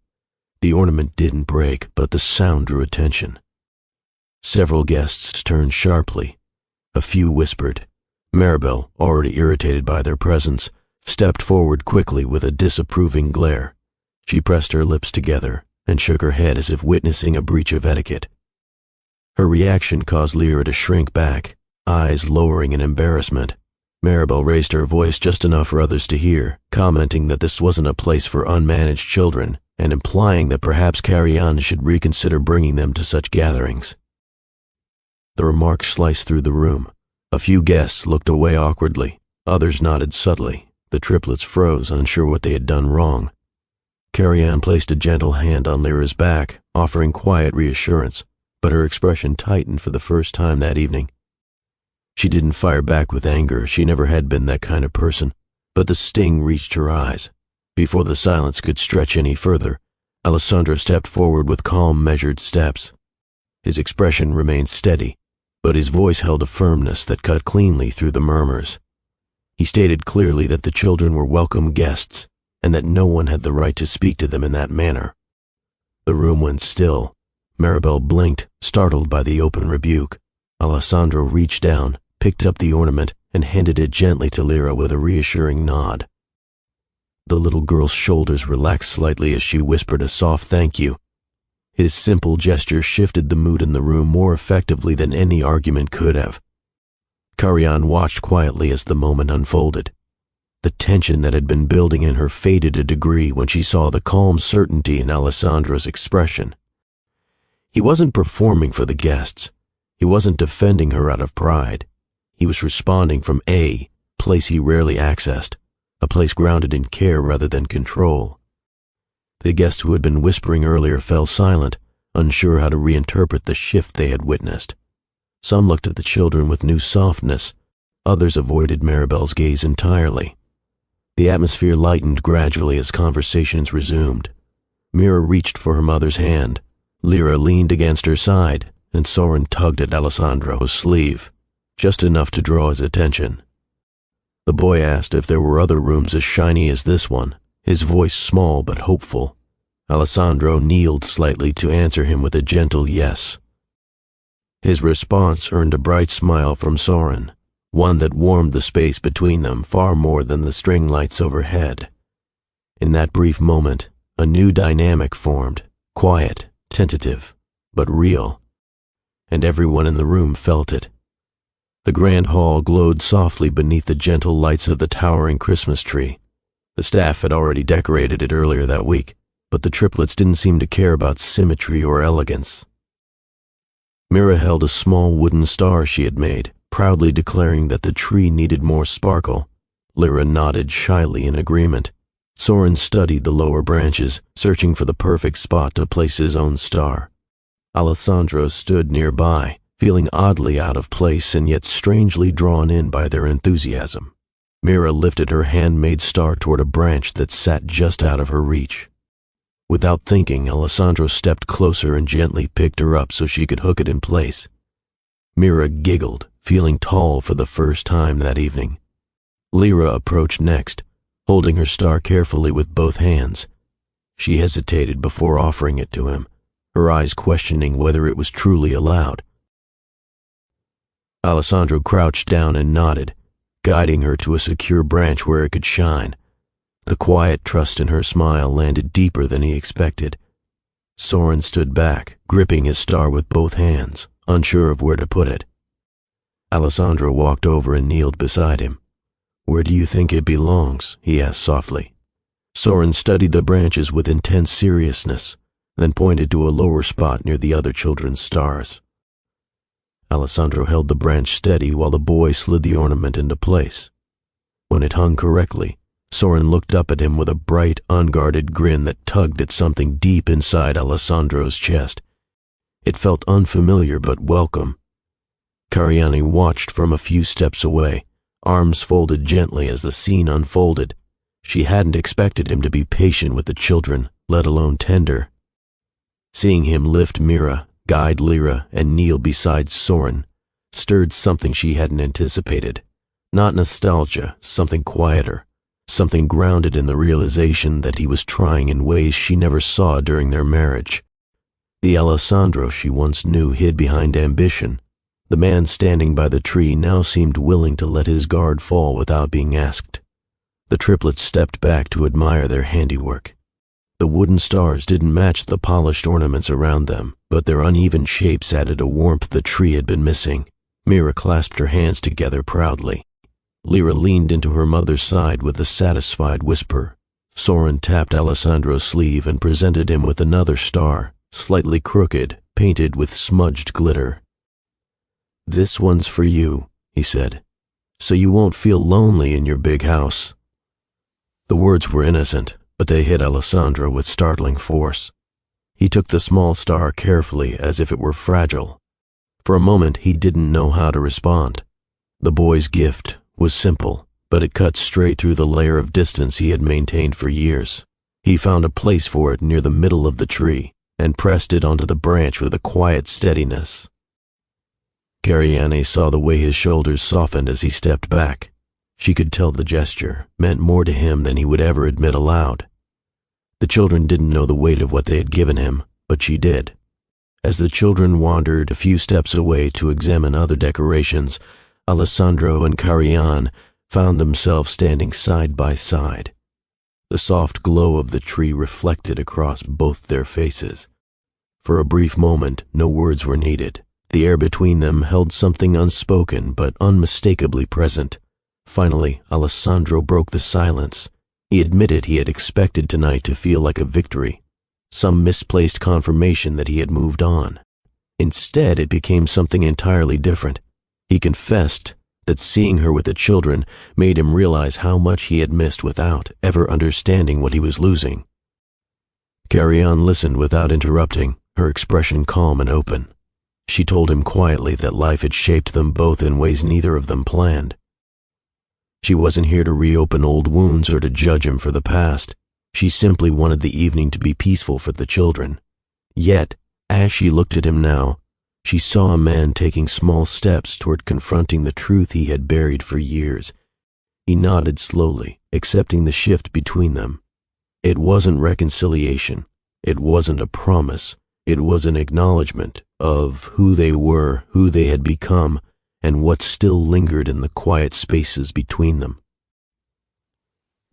A: The ornament didn't break, but the sound drew attention. Several guests turned sharply. A few whispered. Maribel, already irritated by their presence, stepped forward quickly with a disapproving glare. She pressed her lips together and shook her head as if witnessing a breach of etiquette. Her reaction caused Lyra to shrink back, eyes lowering in embarrassment. Maribel raised her voice just enough for others to hear, commenting that this wasn't a place for unmanaged children, and implying that perhaps Carian should reconsider bringing them to such gatherings. The remark sliced through the room. A few guests looked away awkwardly, others nodded subtly. The triplets froze, unsure what they had done wrong. Carian placed a gentle hand on Lyra's back, offering quiet reassurance, but her expression tightened for the first time that evening. She didn't fire back with anger, she never had been that kind of person, but the sting reached her eyes. Before the silence could stretch any further, Alessandro stepped forward with calm, measured steps. His expression remained steady, but his voice held a firmness that cut cleanly through the murmurs. He stated clearly that the children were welcome guests, and that no one had the right to speak to them in that manner. The room went still. Maribel blinked, startled by the open rebuke. Alessandro reached down, picked up the ornament, and handed it gently to Lyra with a reassuring nod. The little girl's shoulders relaxed slightly as she whispered a soft thank you. His simple gesture shifted the mood in the room more effectively than any argument could have. Carian watched quietly as the moment unfolded. The tension that had been building in her faded a degree when she saw the calm certainty in Alessandro's expression. He wasn't performing for the guests. He wasn't defending her out of pride. He was responding from a place he rarely accessed, a place grounded in care rather than control. The guests who had been whispering earlier fell silent, unsure how to reinterpret the shift they had witnessed. Some looked at the children with new softness. Others avoided Maribel's gaze entirely. The atmosphere lightened gradually as conversations resumed. Mira reached for her mother's hand. Lyra leaned against her side, and Soren tugged at Alessandro's sleeve, just enough to draw his attention. The boy asked if there were other rooms as shiny as this one, his voice small but hopeful. Alessandro kneeled slightly to answer him with a gentle yes. His response earned a bright smile from Soren, one that warmed the space between them far more than the string lights overhead. In that brief moment, a new dynamic formed, quiet, tentative, but real, and everyone in the room felt it. The grand hall glowed softly beneath the gentle lights of the towering Christmas tree. The staff had already decorated it earlier that week, but the triplets didn't seem to care about symmetry or elegance. Mira held a small wooden star she had made, proudly declaring that the tree needed more sparkle. Lyra nodded shyly in agreement. Soren studied the lower branches, searching for the perfect spot to place his own star. Alessandro stood nearby, feeling oddly out of place and yet strangely drawn in by their enthusiasm. Mira lifted her handmade star toward a branch that sat just out of her reach. Without thinking, Alessandro stepped closer and gently picked her up so she could hook it in place. Mira giggled, feeling tall for the first time that evening. Lyra approached next, holding her star carefully with both hands. She hesitated before offering it to him, her eyes questioning whether it was truly allowed. Alessandro crouched down and nodded, guiding her to a secure branch where it could shine. The quiet trust in her smile landed deeper than he expected. Soren stood back, gripping his star with both hands, unsure of where to put it. Alessandro walked over and kneeled beside him. "Where do you think it belongs?" he asked softly. Soren studied the branches with intense seriousness, then pointed to a lower spot near the other children's stars. Alessandro held the branch steady while the boy slid the ornament into place. When it hung correctly, Soren looked up at him with a bright, unguarded grin that tugged at something deep inside Alessandro's chest. It felt unfamiliar but welcome. Cariani watched from a few steps away, arms folded gently as the scene unfolded. She hadn't expected him to be patient with the children, let alone tender. Seeing him lift Mira, guide Lyra, and kneel beside Soren stirred something she hadn't anticipated. Not nostalgia, something quieter. Something grounded in the realization that he was trying in ways she never saw during their marriage. The Alessandro she once knew hid behind ambition. The man standing by the tree now seemed willing to let his guard fall without being asked. The triplets stepped back to admire their handiwork. The wooden stars didn't match the polished ornaments around them, but their uneven shapes added a warmth the tree had been missing. Mira clasped her hands together proudly. Lyra leaned into her mother's side with a satisfied whisper. Soren tapped Alessandro's sleeve and presented him with another star, slightly crooked, painted with smudged glitter. "This one's for you," he said, "so you won't feel lonely in your big house." The words were innocent, but they hit Alessandro with startling force. He took the small star carefully as if it were fragile. For a moment he didn't know how to respond. The boy's gift was simple, but it cut straight through the layer of distance he had maintained for years. He found a place for it near the middle of the tree and pressed it onto the branch with a quiet steadiness. Cariani saw the way his shoulders softened as he stepped back. She could tell the gesture meant more to him than he would ever admit aloud. The children didn't know the weight of what they had given him, but she did. As the children wandered a few steps away to examine other decorations, Alessandro and Carian found themselves standing side by side. The soft glow of the tree reflected across both their faces. For a brief moment, no words were needed. The air between them held something unspoken but unmistakably present. Finally, Alessandro broke the silence. He admitted he had expected tonight to feel like a victory, some misplaced confirmation that he had moved on. Instead, it became something entirely different. He confessed that seeing her with the children made him realize how much he had missed without ever understanding what he was losing. Carian listened without interrupting, her expression calm and open. She told him quietly that life had shaped them both in ways neither of them planned. She wasn't here to reopen old wounds or to judge him for the past. She simply wanted the evening to be peaceful for the children. Yet, as she looked at him now, she saw a man taking small steps toward confronting the truth he had buried for years. He nodded slowly, accepting the shift between them. It wasn't reconciliation. It wasn't a promise. It was an acknowledgement of who they were, who they had become, and what still lingered in the quiet spaces between them.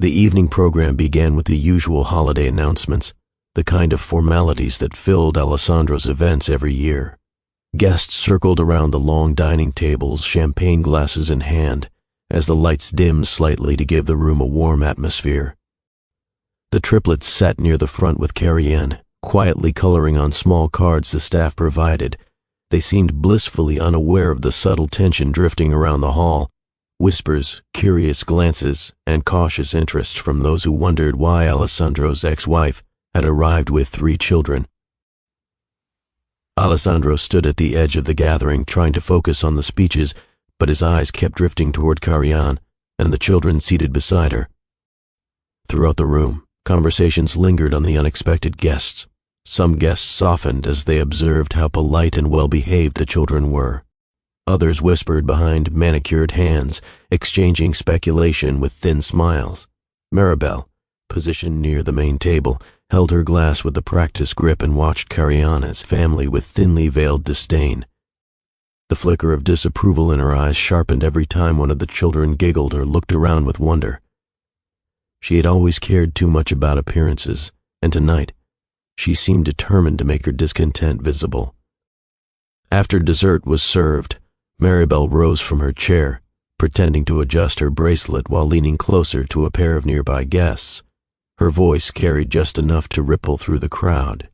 A: The evening program began with the usual holiday announcements, the kind of formalities that filled Alessandro's events every year. Guests circled around the long dining tables, champagne glasses in hand, as the lights dimmed slightly to give the room a warm atmosphere. The triplets sat near the front with Carian, quietly coloring on small cards the staff provided. They seemed blissfully unaware of the subtle tension drifting around the hall, whispers, curious glances, and cautious interest from those who wondered why Alessandro's ex-wife had arrived with 3 children. Alessandro stood at the edge of the gathering, trying to focus on the speeches, but his eyes kept drifting toward Carian and the children seated beside her. Throughout the room, conversations lingered on the unexpected guests. Some guests softened as they observed how polite and well-behaved the children were. Others whispered behind manicured hands, exchanging speculation with thin smiles. Maribel, positioned near the main table, held her glass with a practiced grip and watched Cariana's family with thinly veiled disdain. The flicker of disapproval in her eyes sharpened every time one of the children giggled or looked around with wonder. She had always cared too much about appearances, and tonight, she seemed determined to make her discontent visible. After dessert was served, Maribel rose from her chair, pretending to adjust her bracelet while leaning closer to a pair of nearby guests. Her voice carried just enough to ripple through the crowd.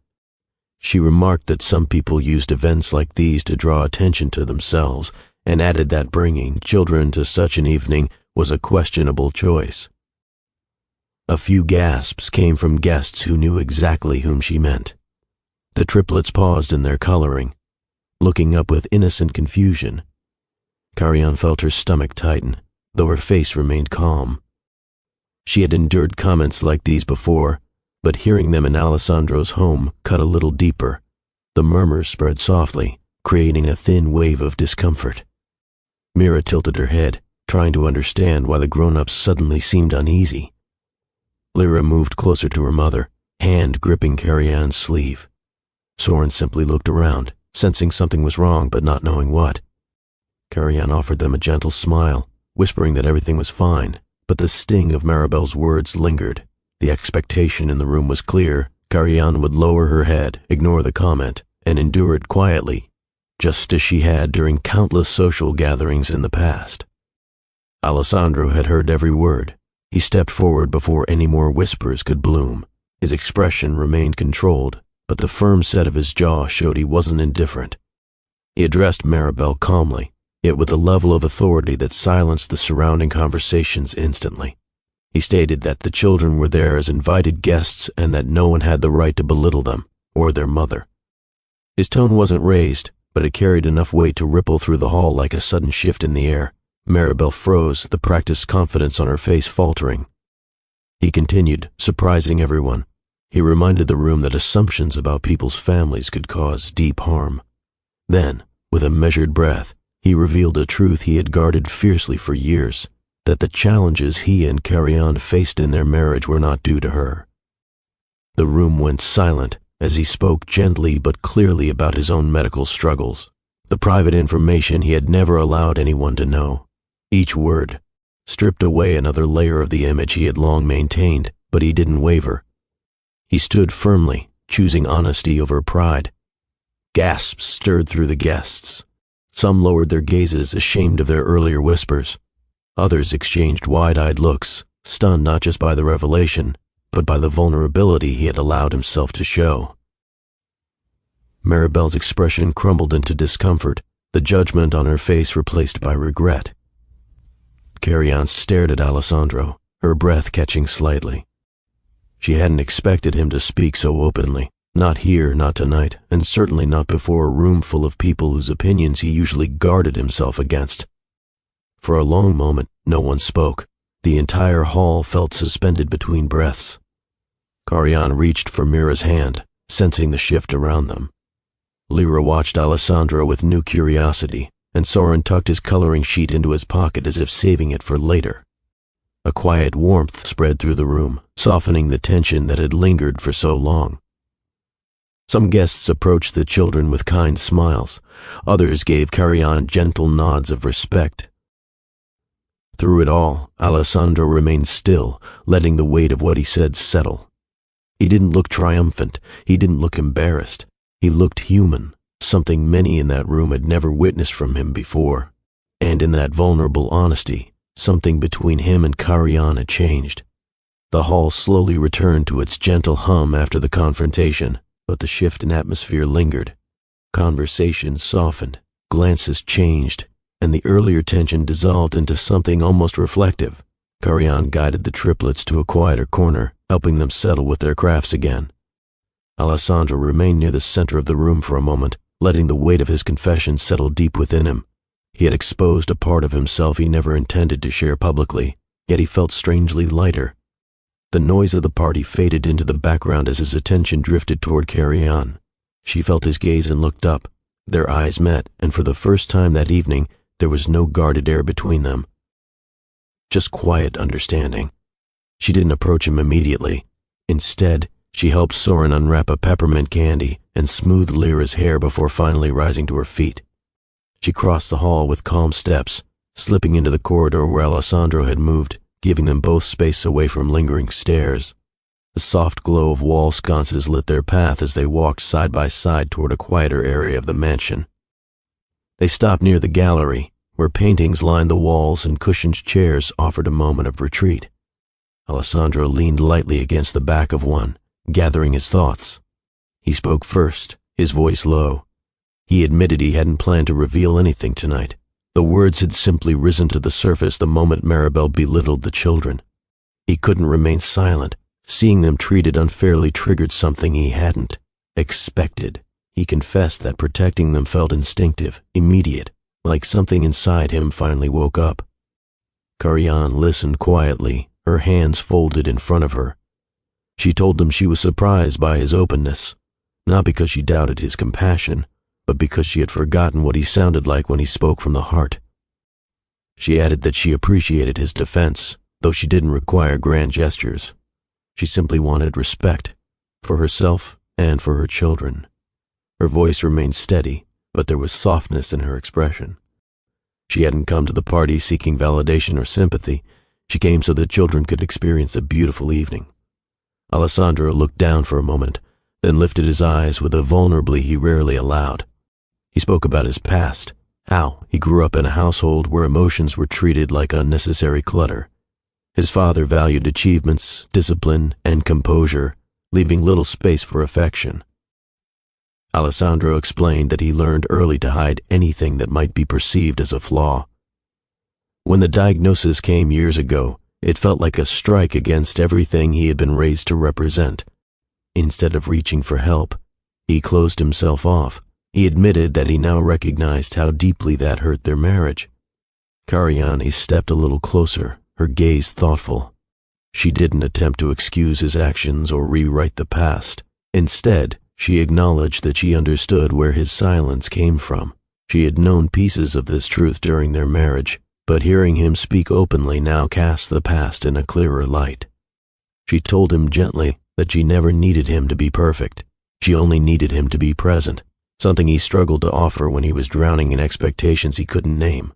A: She remarked that some people used events like these to draw attention to themselves, and added that bringing children to such an evening was a questionable choice. A few gasps came from guests who knew exactly whom she meant. The triplets paused in their coloring, looking up with innocent confusion. Carian felt her stomach tighten, though her face remained calm. She had endured comments like these before, but hearing them in Alessandro's home cut a little deeper. The murmurs spread softly, creating a thin wave of discomfort. Mira tilted her head, trying to understand why the grown-ups suddenly seemed uneasy. Lyra moved closer to her mother, hand gripping Carian's sleeve. Soren simply looked around, sensing something was wrong but not knowing what. Carian offered them a gentle smile, whispering that everything was fine, but the sting of Maribel's words lingered. The expectation in the room was clear. Carian would lower her head, ignore the comment, and endure it quietly, just as she had during countless social gatherings in the past. Alessandro had heard every word. He stepped forward before any more whispers could bloom. His expression remained controlled, but the firm set of his jaw showed he wasn't indifferent. He addressed Maribel calmly, yet with a level of authority that silenced the surrounding conversations instantly. He stated that the children were there as invited guests and that no one had the right to belittle them, or their mother. His tone wasn't raised, but it carried enough weight to ripple through the hall like a sudden shift in the air. Maribel froze, the practiced confidence on her face faltering. He continued, surprising everyone. He reminded the room that assumptions about people's families could cause deep harm. Then, with a measured breath, he revealed a truth he had guarded fiercely for years, that the challenges he and Carian faced in their marriage were not due to her. The room went silent, as he spoke gently but clearly about his own medical struggles, the private information he had never allowed anyone to know. Each word stripped away another layer of the image he had long maintained, but he didn't waver. He stood firmly, choosing honesty over pride. Gasps stirred through the guests. Some lowered their gazes, ashamed of their earlier whispers. Others exchanged wide-eyed looks, stunned not just by the revelation, but by the vulnerability he had allowed himself to show. Maribel's expression crumbled into discomfort, the judgment on her face replaced by regret. Carrie-Anne stared at Alessandro, her breath catching slightly. She hadn't expected him to speak so openly, not here, not tonight, and certainly not before a room full of people whose opinions he usually guarded himself against. For a long moment, no one spoke. The entire hall felt suspended between breaths. Carrie-Anne reached for Mira's hand, sensing the shift around them. Lyra watched Alessandro with new curiosity, and Soren tucked his coloring sheet into his pocket as if saving it for later. A quiet warmth spread through the room, softening the tension that had lingered for so long. Some guests approached the children with kind smiles. Others gave Carrie-Anne gentle nods of respect. Through it all, Alessandro remained still, letting the weight of what he said settle. He didn't look triumphant. He didn't look embarrassed. He looked human, something many in that room had never witnessed from him before. And in that vulnerable honesty, something between him and Carrie-Anne had changed. The hall slowly returned to its gentle hum after the confrontation, but the shift in atmosphere lingered. Conversation softened, glances changed, and the earlier tension dissolved into something almost reflective. Carrie-Anne guided the triplets to a quieter corner, helping them settle with their crafts again. Alessandro remained near the center of the room for a moment, letting the weight of his confession settle deep within him. He had exposed a part of himself he never intended to share publicly, yet he felt strangely lighter. The noise of the party faded into the background as his attention drifted toward Carrie-Anne. She felt his gaze and looked up. Their eyes met, and for the first time that evening, there was no guarded air between them. Just quiet understanding. She didn't approach him immediately. Instead, she helped Soren unwrap a peppermint candy and smoothed Lyra's hair before finally rising to her feet. She crossed the hall with calm steps, slipping into the corridor where Alessandro had moved, giving them both space away from lingering stares. The soft glow of wall sconces lit their path as they walked side by side toward a quieter area of the mansion. They stopped near the gallery, where paintings lined the walls and cushioned chairs offered a moment of retreat. Alessandro leaned lightly against the back of one, gathering his thoughts. He spoke first, his voice low. He admitted he hadn't planned to reveal anything tonight. The words had simply risen to the surface the moment Maribel belittled the children. He couldn't remain silent. Seeing them treated unfairly triggered something he hadn't expected. He confessed that protecting them felt instinctive, immediate, like something inside him finally woke up. Carrie-Anne listened quietly, her hands folded in front of her. She told him she was surprised by his openness, not because she doubted his compassion, but because she had forgotten what he sounded like when he spoke from the heart. She added that she appreciated his defense, though she didn't require grand gestures. She simply wanted respect, for herself and for her children. Her voice remained steady, but there was softness in her expression. She hadn't come to the party seeking validation or sympathy. She came so the children could experience a beautiful evening. Alessandro looked down for a moment, then lifted his eyes with a vulnerability he rarely allowed. He spoke about his past, how he grew up in a household where emotions were treated like unnecessary clutter. His father valued achievements, discipline, and composure, leaving little space for affection. Alessandro explained that he learned early to hide anything that might be perceived as a flaw. When the diagnosis came years ago, it felt like a strike against everything he had been raised to represent. Instead of reaching for help, he closed himself off. He admitted that he now recognized how deeply that hurt their marriage. Carrie-Anne stepped a little closer, her gaze thoughtful. She didn't attempt to excuse his actions or rewrite the past. Instead, she acknowledged that she understood where his silence came from. She had known pieces of this truth during their marriage, but hearing him speak openly now cast the past in a clearer light. She told him gently that she never needed him to be perfect. She only needed him to be present, something he struggled to offer when he was drowning in expectations he couldn't name.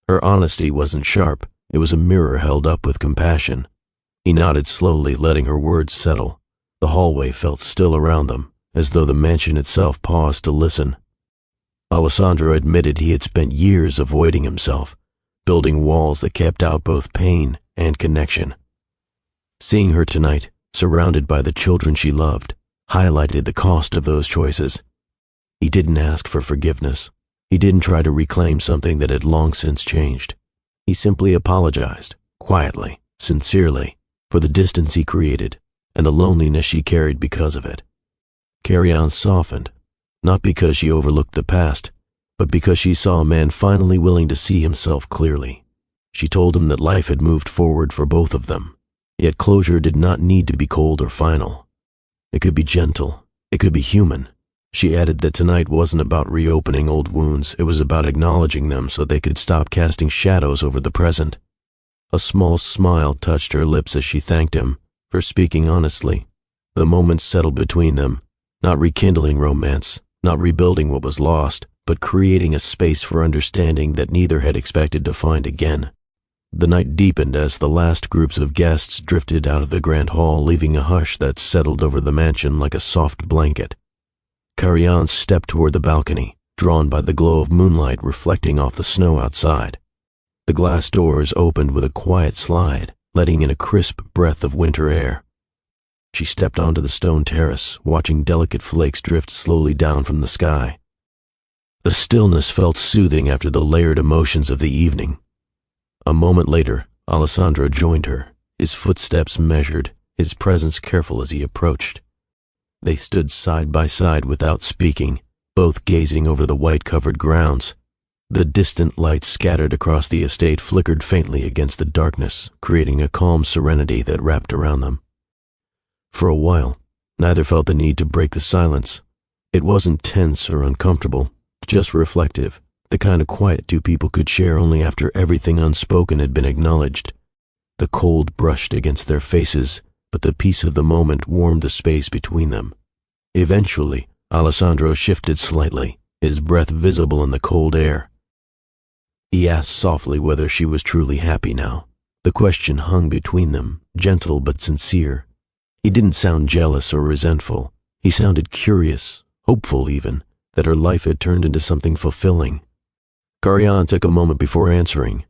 A: Her honesty wasn't sharp, it was a mirror held up with compassion. He nodded slowly, letting her words settle. The hallway felt still around them, as though the mansion itself paused to listen. Alessandro admitted he had spent years avoiding himself, building walls that kept out both pain and connection. Seeing her tonight, surrounded by the children she loved, highlighted the cost of those choices. He didn't ask for forgiveness. He didn't try to reclaim something that had long since changed. He simply apologized, quietly, sincerely, for the distance he created and the loneliness she carried because of it. Carrie-Anne softened, not because she overlooked the past, but because she saw a man finally willing to see himself clearly. She told him that life had moved forward for both of them, yet closure did not need to be cold or final. It could be gentle, it could be human. She added that tonight wasn't about reopening old wounds, it was about acknowledging them so they could stop casting shadows over the present. A small smile touched her lips as she thanked him for speaking honestly. The moments settled between them, not rekindling romance, not rebuilding what was lost, but creating a space for understanding that neither had expected to find again. The night deepened as the last groups of guests drifted out of the grand hall, leaving a hush that settled over the mansion like a soft blanket. Carrie-Anne stepped toward the balcony, drawn by the glow of moonlight reflecting off the snow outside. The glass doors opened with a quiet slide, letting in a crisp breath of winter air. She stepped onto the stone terrace, watching delicate flakes drift slowly down from the sky. The stillness felt soothing after the layered emotions of the evening. A moment later, Alessandro joined her, his footsteps measured, his presence careful as he approached. They stood side by side without speaking, both gazing over the white-covered grounds. The distant lights scattered across the estate flickered faintly against the darkness, creating a calm serenity that wrapped around them. For a while, neither felt the need to break the silence. It wasn't tense or uncomfortable, just reflective, the kind of quiet two people could share only after everything unspoken had been acknowledged. The cold brushed against their faces, but the peace of the moment warmed the space between them. Eventually, Alessandro shifted slightly, his breath visible in the cold air. He asked softly whether she was truly happy now. The question hung between them, gentle but sincere. He didn't sound jealous or resentful. He sounded curious, hopeful even, that her life had turned into something fulfilling. Carrie-Anne took a moment before answering.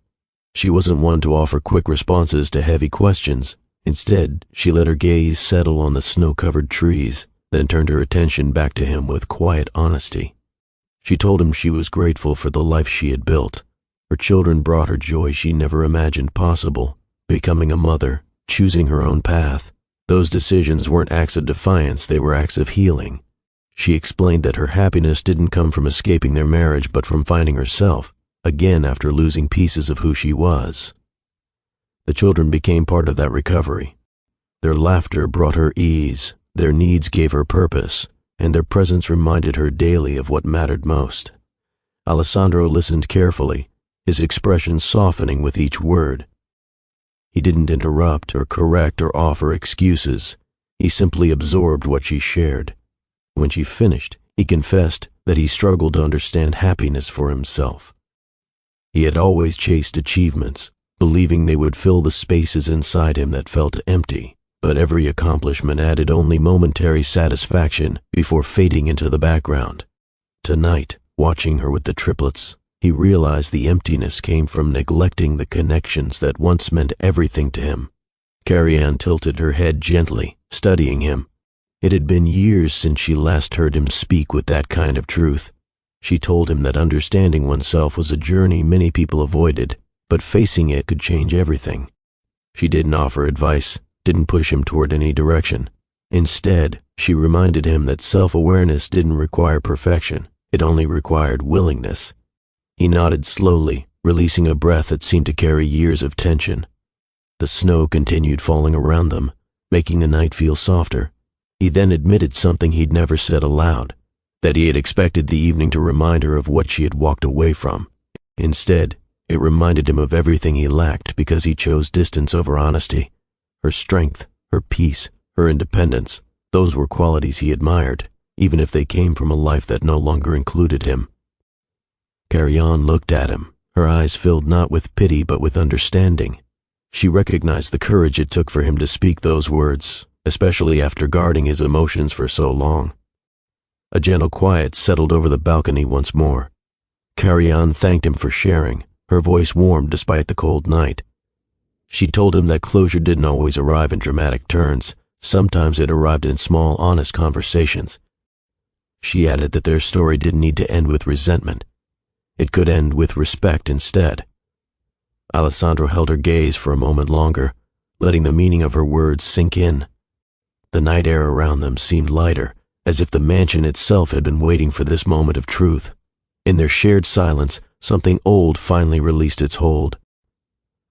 A: She wasn't one to offer quick responses to heavy questions. Instead, she let her gaze settle on the snow-covered trees, then turned her attention back to him with quiet honesty. She told him she was grateful for the life she had built. Her children brought her joy she never imagined possible, becoming a mother, choosing her own path. Those decisions weren't acts of defiance, they were acts of healing. She explained that her happiness didn't come from escaping their marriage but from finding herself, again after losing pieces of who she was. The children became part of that recovery. Their laughter brought her ease, their needs gave her purpose, and their presence reminded her daily of what mattered most. Alessandro listened carefully, his expression softening with each word. He didn't interrupt or correct or offer excuses. He simply absorbed what she shared. When she finished, he confessed that he struggled to understand happiness for himself. He had always chased achievements, believing they would fill the spaces inside him that felt empty, but every accomplishment added only momentary satisfaction before fading into the background. Tonight, watching her with the triplets, he realized the emptiness came from neglecting the connections that once meant everything to him. Carrie-Anne tilted her head gently, studying him. It had been years since she last heard him speak with that kind of truth. She told him that understanding oneself was a journey many people avoided, but facing it could change everything. She didn't offer advice, didn't push him toward any direction. Instead, she reminded him that self-awareness didn't require perfection, it only required willingness. He nodded slowly, releasing a breath that seemed to carry years of tension. The snow continued falling around them, making the night feel softer. He then admitted something he'd never said aloud, that he had expected the evening to remind her of what she had walked away from. Instead, it reminded him of everything he lacked because he chose distance over honesty. Her strength, her peace, her independence, those were qualities he admired. even if they came from a life that no longer included him. Carrie-Anne looked at him, her eyes filled not with pity but with understanding. She recognized the courage it took for him to speak those words, especially after guarding his emotions for so long. A gentle quiet settled over the balcony once more. Carrie-Anne thanked him for sharing, her voice warm despite the cold night. She told him that closure didn't always arrive in dramatic turns. Sometimes it arrived in small, honest conversations. She added that their story didn't need to end with resentment. It could end with respect instead. Alessandro held her gaze for a moment longer, letting the meaning of her words sink in. The night air around them seemed lighter, as if the mansion itself had been waiting for this moment of truth. In their shared silence, something old finally released its hold.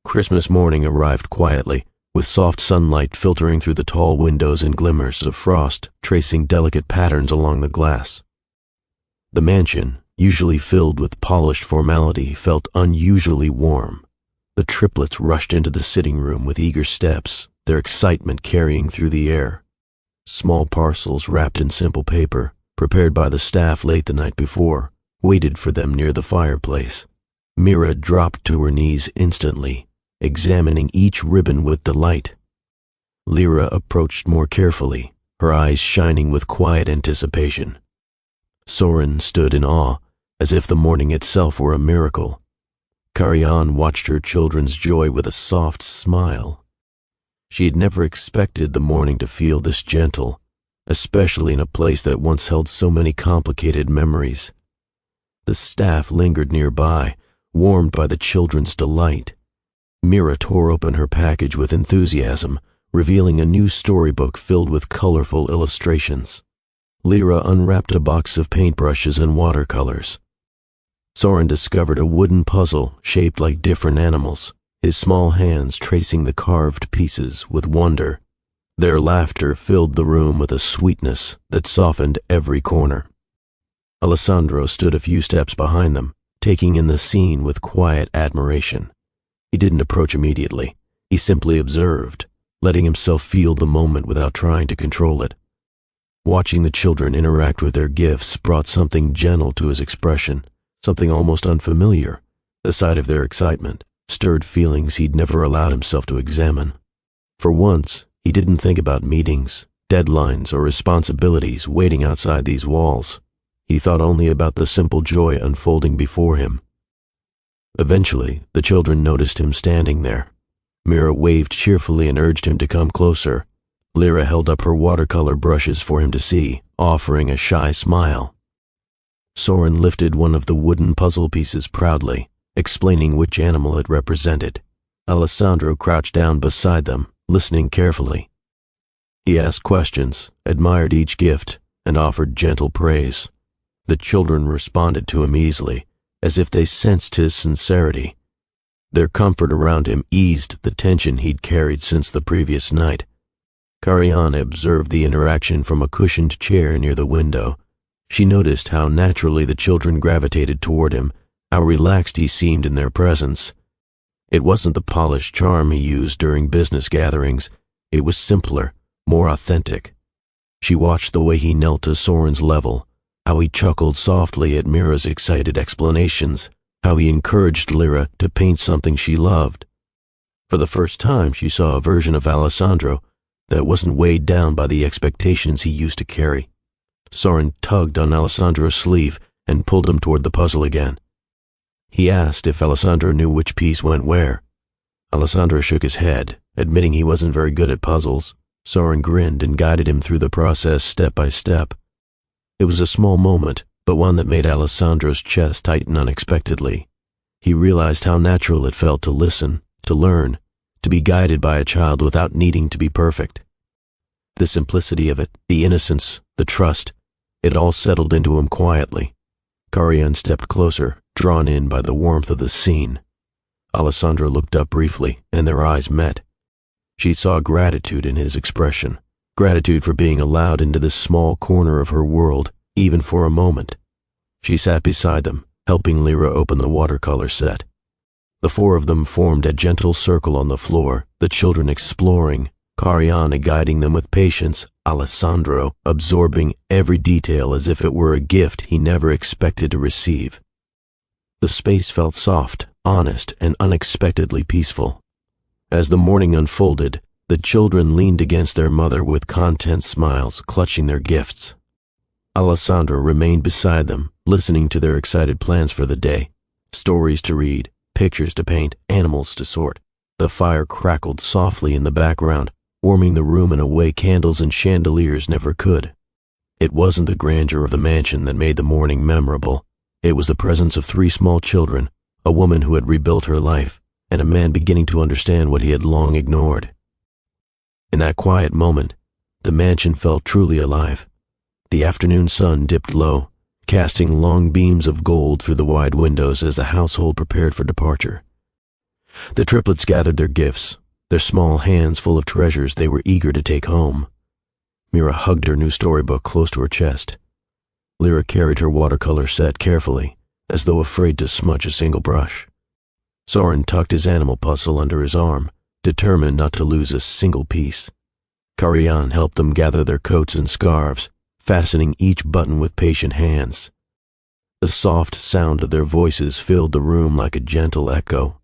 A: Christmas morning arrived quietly, with soft sunlight filtering through the tall windows and glimmers of frost tracing delicate patterns along the glass. The mansion, usually filled with polished formality, felt unusually warm. The triplets rushed into the sitting room with eager steps, their excitement carrying through the air. Small parcels wrapped in simple paper, prepared by the staff late the night before, waited for them near the fireplace. Mira dropped to her knees instantly, examining each ribbon with delight. Lyra approached more carefully, her eyes shining with quiet anticipation. Soren stood in awe, as if the morning itself were a miracle. Carrie-Anne watched her children's joy with a soft smile. She had never expected the morning to feel this gentle, especially in a place that once held so many complicated memories. The staff lingered nearby, warmed by the children's delight. Mira tore open her package with enthusiasm, revealing a new storybook filled with colorful illustrations. Lyra unwrapped a box of paintbrushes and watercolors. Soren discovered a wooden puzzle shaped like different animals, his small hands tracing the carved pieces with wonder. Their laughter filled the room with a sweetness that softened every corner. Alessandro stood a few steps behind them, taking in the scene with quiet admiration. He didn't approach immediately. He simply observed, letting himself feel the moment without trying to control it. Watching the children interact with their gifts brought something gentle to his expression, something almost unfamiliar. The sight of their excitement stirred feelings he'd never allowed himself to examine. For once, he didn't think about meetings, deadlines, or responsibilities waiting outside these walls. He thought only about the simple joy unfolding before him. Eventually, the children noticed him standing there. Mira waved cheerfully and urged him to come closer. Lyra held up her watercolor brushes for him to see, offering a shy smile. Soren lifted one of the wooden puzzle pieces proudly, explaining which animal it represented. Alessandro crouched down beside them, listening carefully. He asked questions, admired each gift, and offered gentle praise. The children responded to him easily, as if they sensed his sincerity. Their comfort around him eased the tension he'd carried since the previous night. Carrie-Anne observed the interaction from a cushioned chair near the window. She noticed how naturally the children gravitated toward him, how relaxed he seemed in their presence. It wasn't the polished charm he used during business gatherings. It was simpler, more authentic. She watched the way he knelt to Soren's level, how he chuckled softly at Mira's excited explanations, how he encouraged Lyra to paint something she loved. For the first time, she saw a version of Alessandro that wasn't weighed down by the expectations he used to carry. Soren tugged on Alessandro's sleeve and pulled him toward the puzzle again. He asked if Alessandro knew which piece went where. Alessandro shook his head, admitting he wasn't very good at puzzles. Soren grinned and guided him through the process step by step. It was a small moment, but one that made Alessandro's chest tighten unexpectedly. He realized how natural it felt to listen, to learn, to be guided by a child without needing to be perfect. The simplicity of it, the innocence, the trust, it all settled into him quietly. Carrie-Anne stepped closer, drawn in by the warmth of the scene. Alessandro looked up briefly, and their eyes met. She saw gratitude in his expression, gratitude for being allowed into this small corner of her world, even for a moment. She sat beside them, helping Lyra open the watercolor set. The four of them formed a gentle circle on the floor, the children exploring, Cariana guiding them with patience, Alessandro absorbing every detail as if it were a gift he never expected to receive. The space felt soft, honest, and unexpectedly peaceful. As the morning unfolded, the children leaned against their mother with content smiles, clutching their gifts. Alessandro remained beside them, listening to their excited plans for the day. Stories to read, pictures to paint, animals to sort. The fire crackled softly in the background, warming the room in a way candles and chandeliers never could. It wasn't the grandeur of the mansion that made the morning memorable. It was the presence of 3 small children, a woman who had rebuilt her life, and a man beginning to understand what he had long ignored. In that quiet moment, the mansion felt truly alive. The afternoon sun dipped low, casting long beams of gold through the wide windows as the household prepared for departure. The triplets gathered their gifts, their small hands full of treasures they were eager to take home. Mira hugged her new storybook close to her chest. Lyra carried her watercolor set carefully, as though afraid to smudge a single brush. Soren tucked his animal puzzle under his arm, determined not to lose a single piece. Cariana helped them gather their coats and scarves, fastening each button with patient hands. The soft sound of their voices filled the room like a gentle echo.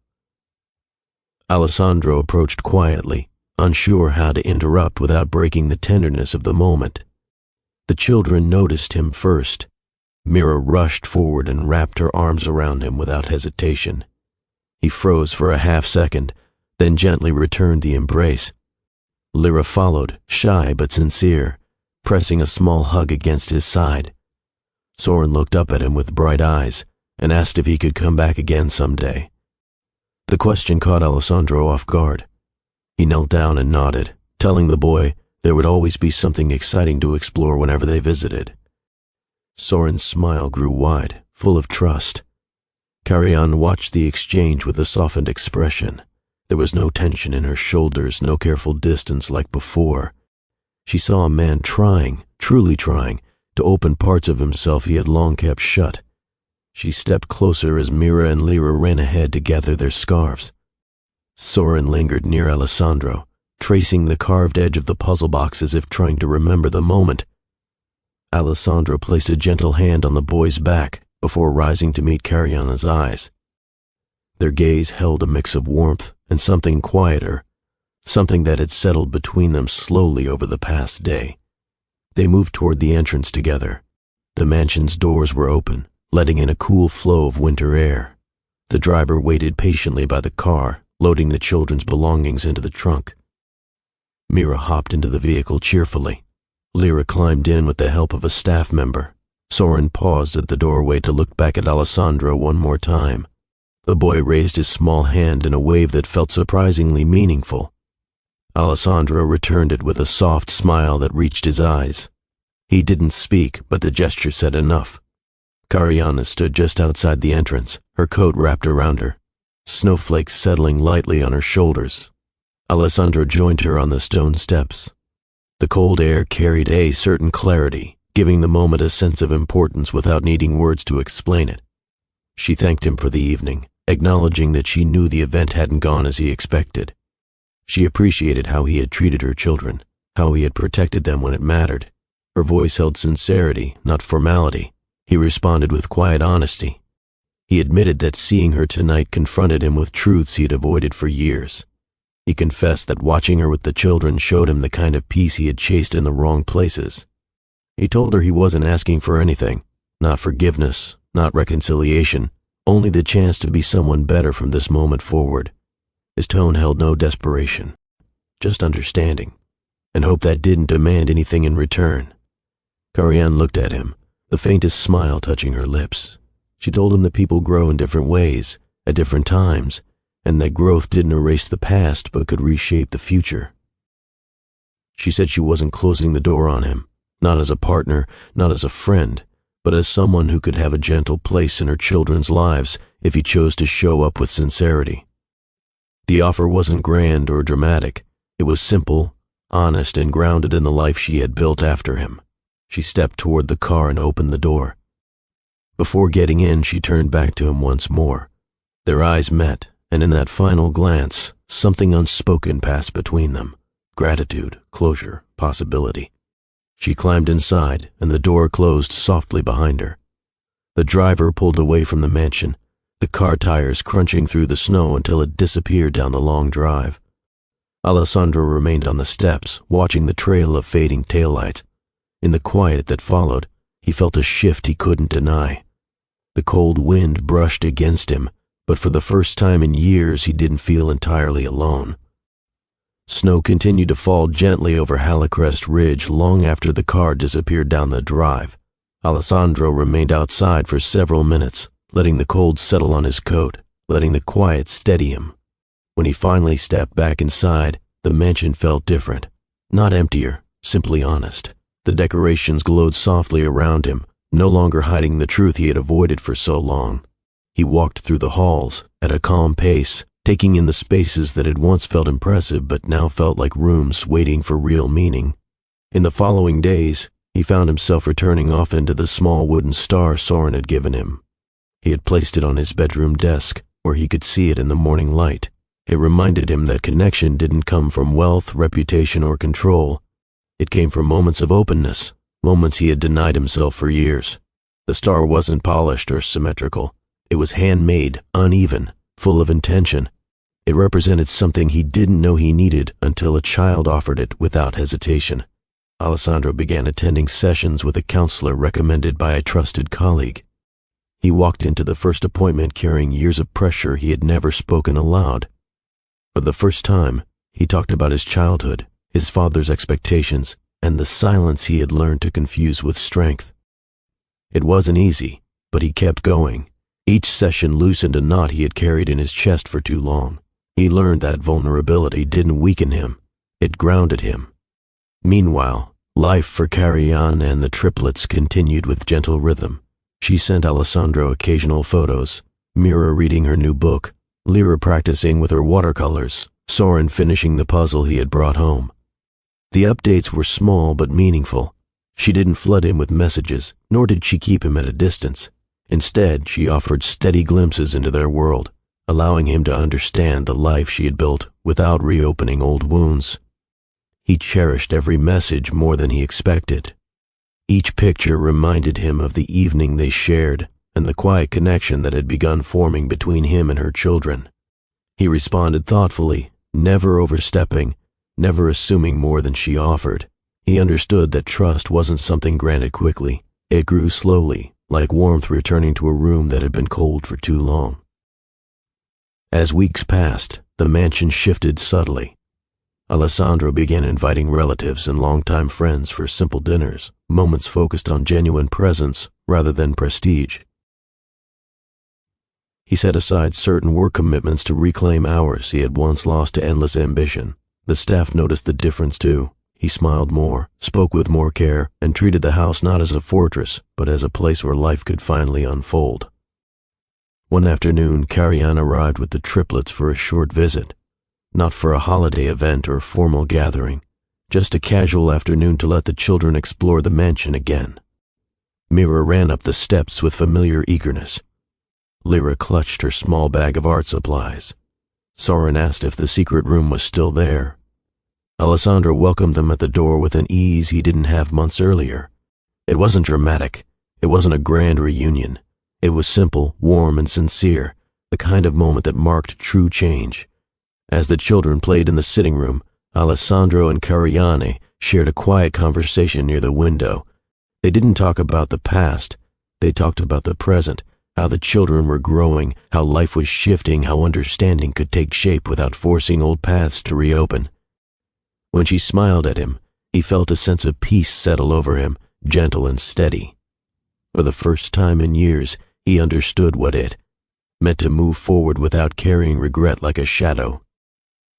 A: Alessandro approached quietly, unsure how to interrupt without breaking the tenderness of the moment. The children noticed him first. Mira rushed forward and wrapped her arms around him without hesitation. He froze for a half-second, then gently returned the embrace. Lyra followed, shy but sincere, pressing a small hug against his side. Soren looked up at him with bright eyes and asked if he could come back again someday. The question caught Alessandro off guard. He knelt down and nodded, telling the boy there would always be something exciting to explore whenever they visited. Soren's smile grew wide, full of trust. Cariana watched the exchange with a softened expression. There was no tension in her shoulders, no careful distance like before. She saw a man trying, truly trying, to open parts of himself he had long kept shut. She stepped closer as Mira and Lyra ran ahead to gather their scarves. Soren lingered near Alessandro, tracing the carved edge of the puzzle box as if trying to remember the moment. Alessandro placed a gentle hand on the boy's back before rising to meet Cariana's eyes. Their gaze held a mix of warmth and something quieter, something that had settled between them slowly over the past day. They moved toward the entrance together. The mansion's doors were open, letting in a cool flow of winter air. The driver waited patiently by the car, loading the children's belongings into the trunk. Mira hopped into the vehicle cheerfully. Lyra climbed in with the help of a staff member. Soren paused at the doorway to look back at Alessandro one more time. The boy raised his small hand in a wave that felt surprisingly meaningful. Alessandro returned it with a soft smile that reached his eyes. He didn't speak, but the gesture said enough. Cariana stood just outside the entrance, her coat wrapped around her, snowflakes settling lightly on her shoulders. Alessandro joined her on the stone steps. The cold air carried a certain clarity, giving the moment a sense of importance without needing words to explain it. She thanked him for the evening, acknowledging that she knew the event hadn't gone as he expected. She appreciated how he had treated her children, how he had protected them when it mattered. Her voice held sincerity, not formality. He responded with quiet honesty. He admitted that seeing her tonight confronted him with truths he had avoided for years. He confessed that watching her with the children showed him the kind of peace he had chased in the wrong places. He told her he wasn't asking for anything, not forgiveness, not reconciliation, only the chance to be someone better from this moment forward. His tone held no desperation, just understanding, and hope that didn't demand anything in return. Cariana looked at him, the faintest smile touching her lips. She told him that people grow in different ways, at different times, and that growth didn't erase the past but could reshape the future. She said she wasn't closing the door on him, not as a partner, not as a friend, but as someone who could have a gentle place in her children's lives if he chose to show up with sincerity. The offer wasn't grand or dramatic. It was simple, honest, and grounded in the life she had built after him. She stepped toward the car and opened the door. Before getting in, she turned back to him once more. Their eyes met, and in that final glance, something unspoken passed between them, gratitude, closure, possibility. She climbed inside, and the door closed softly behind her. The driver pulled away from the mansion, the car tires crunching through the snow until it disappeared down the long drive. Alessandro remained on the steps, watching the trail of fading taillights. In the quiet that followed, he felt a shift he couldn't deny. The cold wind brushed against him, but for the first time in years he didn't feel entirely alone. Snow continued to fall gently over Hallicrest Ridge long after the car disappeared down the drive. Alessandro remained outside for several minutes, letting the cold settle on his coat, letting the quiet steady him. When he finally stepped back inside, the mansion felt different. Not emptier, simply honest. The decorations glowed softly around him, no longer hiding the truth he had avoided for so long. He walked through the halls, at a calm pace, taking in the spaces that had once felt impressive but now felt like rooms waiting for real meaning. In the following days, he found himself returning often to the small wooden star Soren had given him. He had placed it on his bedroom desk, where he could see it in the morning light. It reminded him that connection didn't come from wealth, reputation, or control. It came from moments of openness, moments he had denied himself for years. The star wasn't polished or symmetrical. It was handmade, uneven, full of intention. It represented something he didn't know he needed until a child offered it without hesitation. Alessandro began attending sessions with a counselor recommended by a trusted colleague. He walked into the first appointment carrying years of pressure he had never spoken aloud. For the first time, he talked about his childhood, his father's expectations, and the silence he had learned to confuse with strength. It wasn't easy, but he kept going. Each session loosened a knot he had carried in his chest for too long. He learned that vulnerability didn't weaken him, it grounded him. Meanwhile, life for Carianne and the triplets continued with gentle rhythm. She sent Alessandro occasional photos, Mira reading her new book, Lyra practicing with her watercolors, Soren finishing the puzzle he had brought home. The updates were small but meaningful. She didn't flood him with messages, nor did she keep him at a distance. Instead, she offered steady glimpses into their world, allowing him to understand the life she had built without reopening old wounds. He cherished every message more than he expected. Each picture reminded him of the evening they shared and the quiet connection that had begun forming between him and her children. He responded thoughtfully, never overstepping, never assuming more than she offered. He understood that trust wasn't something granted quickly. It grew slowly, like warmth returning to a room that had been cold for too long. As weeks passed, the mansion shifted subtly. Alessandro began inviting relatives and longtime friends for simple dinners, moments focused on genuine presence rather than prestige. He set aside certain work commitments to reclaim hours he had once lost to endless ambition. The staff noticed the difference too. He smiled more, spoke with more care, and treated the house not as a fortress, but as a place where life could finally unfold. One afternoon, Carianne arrived with the triplets for a short visit. Not for a holiday event or formal gathering, just a casual afternoon to let the children explore the mansion again. Mira ran up the steps with familiar eagerness. Lyra clutched her small bag of art supplies. Soren asked if the secret room was still there. Alessandro welcomed them at the door with an ease he didn't have months earlier. It wasn't dramatic. It wasn't a grand reunion. It was simple, warm, and sincere, the kind of moment that marked true change. As the children played in the sitting room, Alessandro and Carianne shared a quiet conversation near the window. They didn't talk about the past. They talked about the present, how the children were growing, how life was shifting, how understanding could take shape without forcing old paths to reopen. When she smiled at him, he felt a sense of peace settle over him, gentle and steady. For the first time in years, he understood what it meant to move forward without carrying regret like a shadow.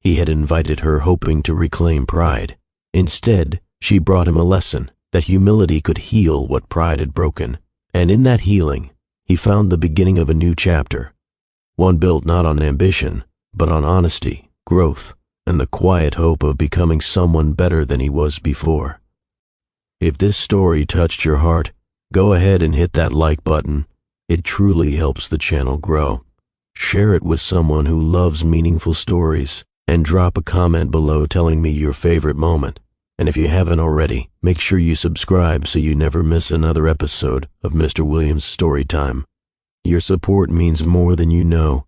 A: He had invited her hoping to reclaim pride. Instead, she brought him a lesson that humility could heal what pride had broken. And in that healing, he found the beginning of a new chapter, one built not on ambition, but on honesty, growth, and the quiet hope of becoming someone better than he was before. If this story touched your heart, go ahead and hit that like button. It truly helps the channel grow. Share it with someone who loves meaningful stories and drop a comment below telling me your favorite moment. And if you haven't already, make sure you subscribe so you never miss another episode of Mr. Williams' Storytime. Your support means more than you know,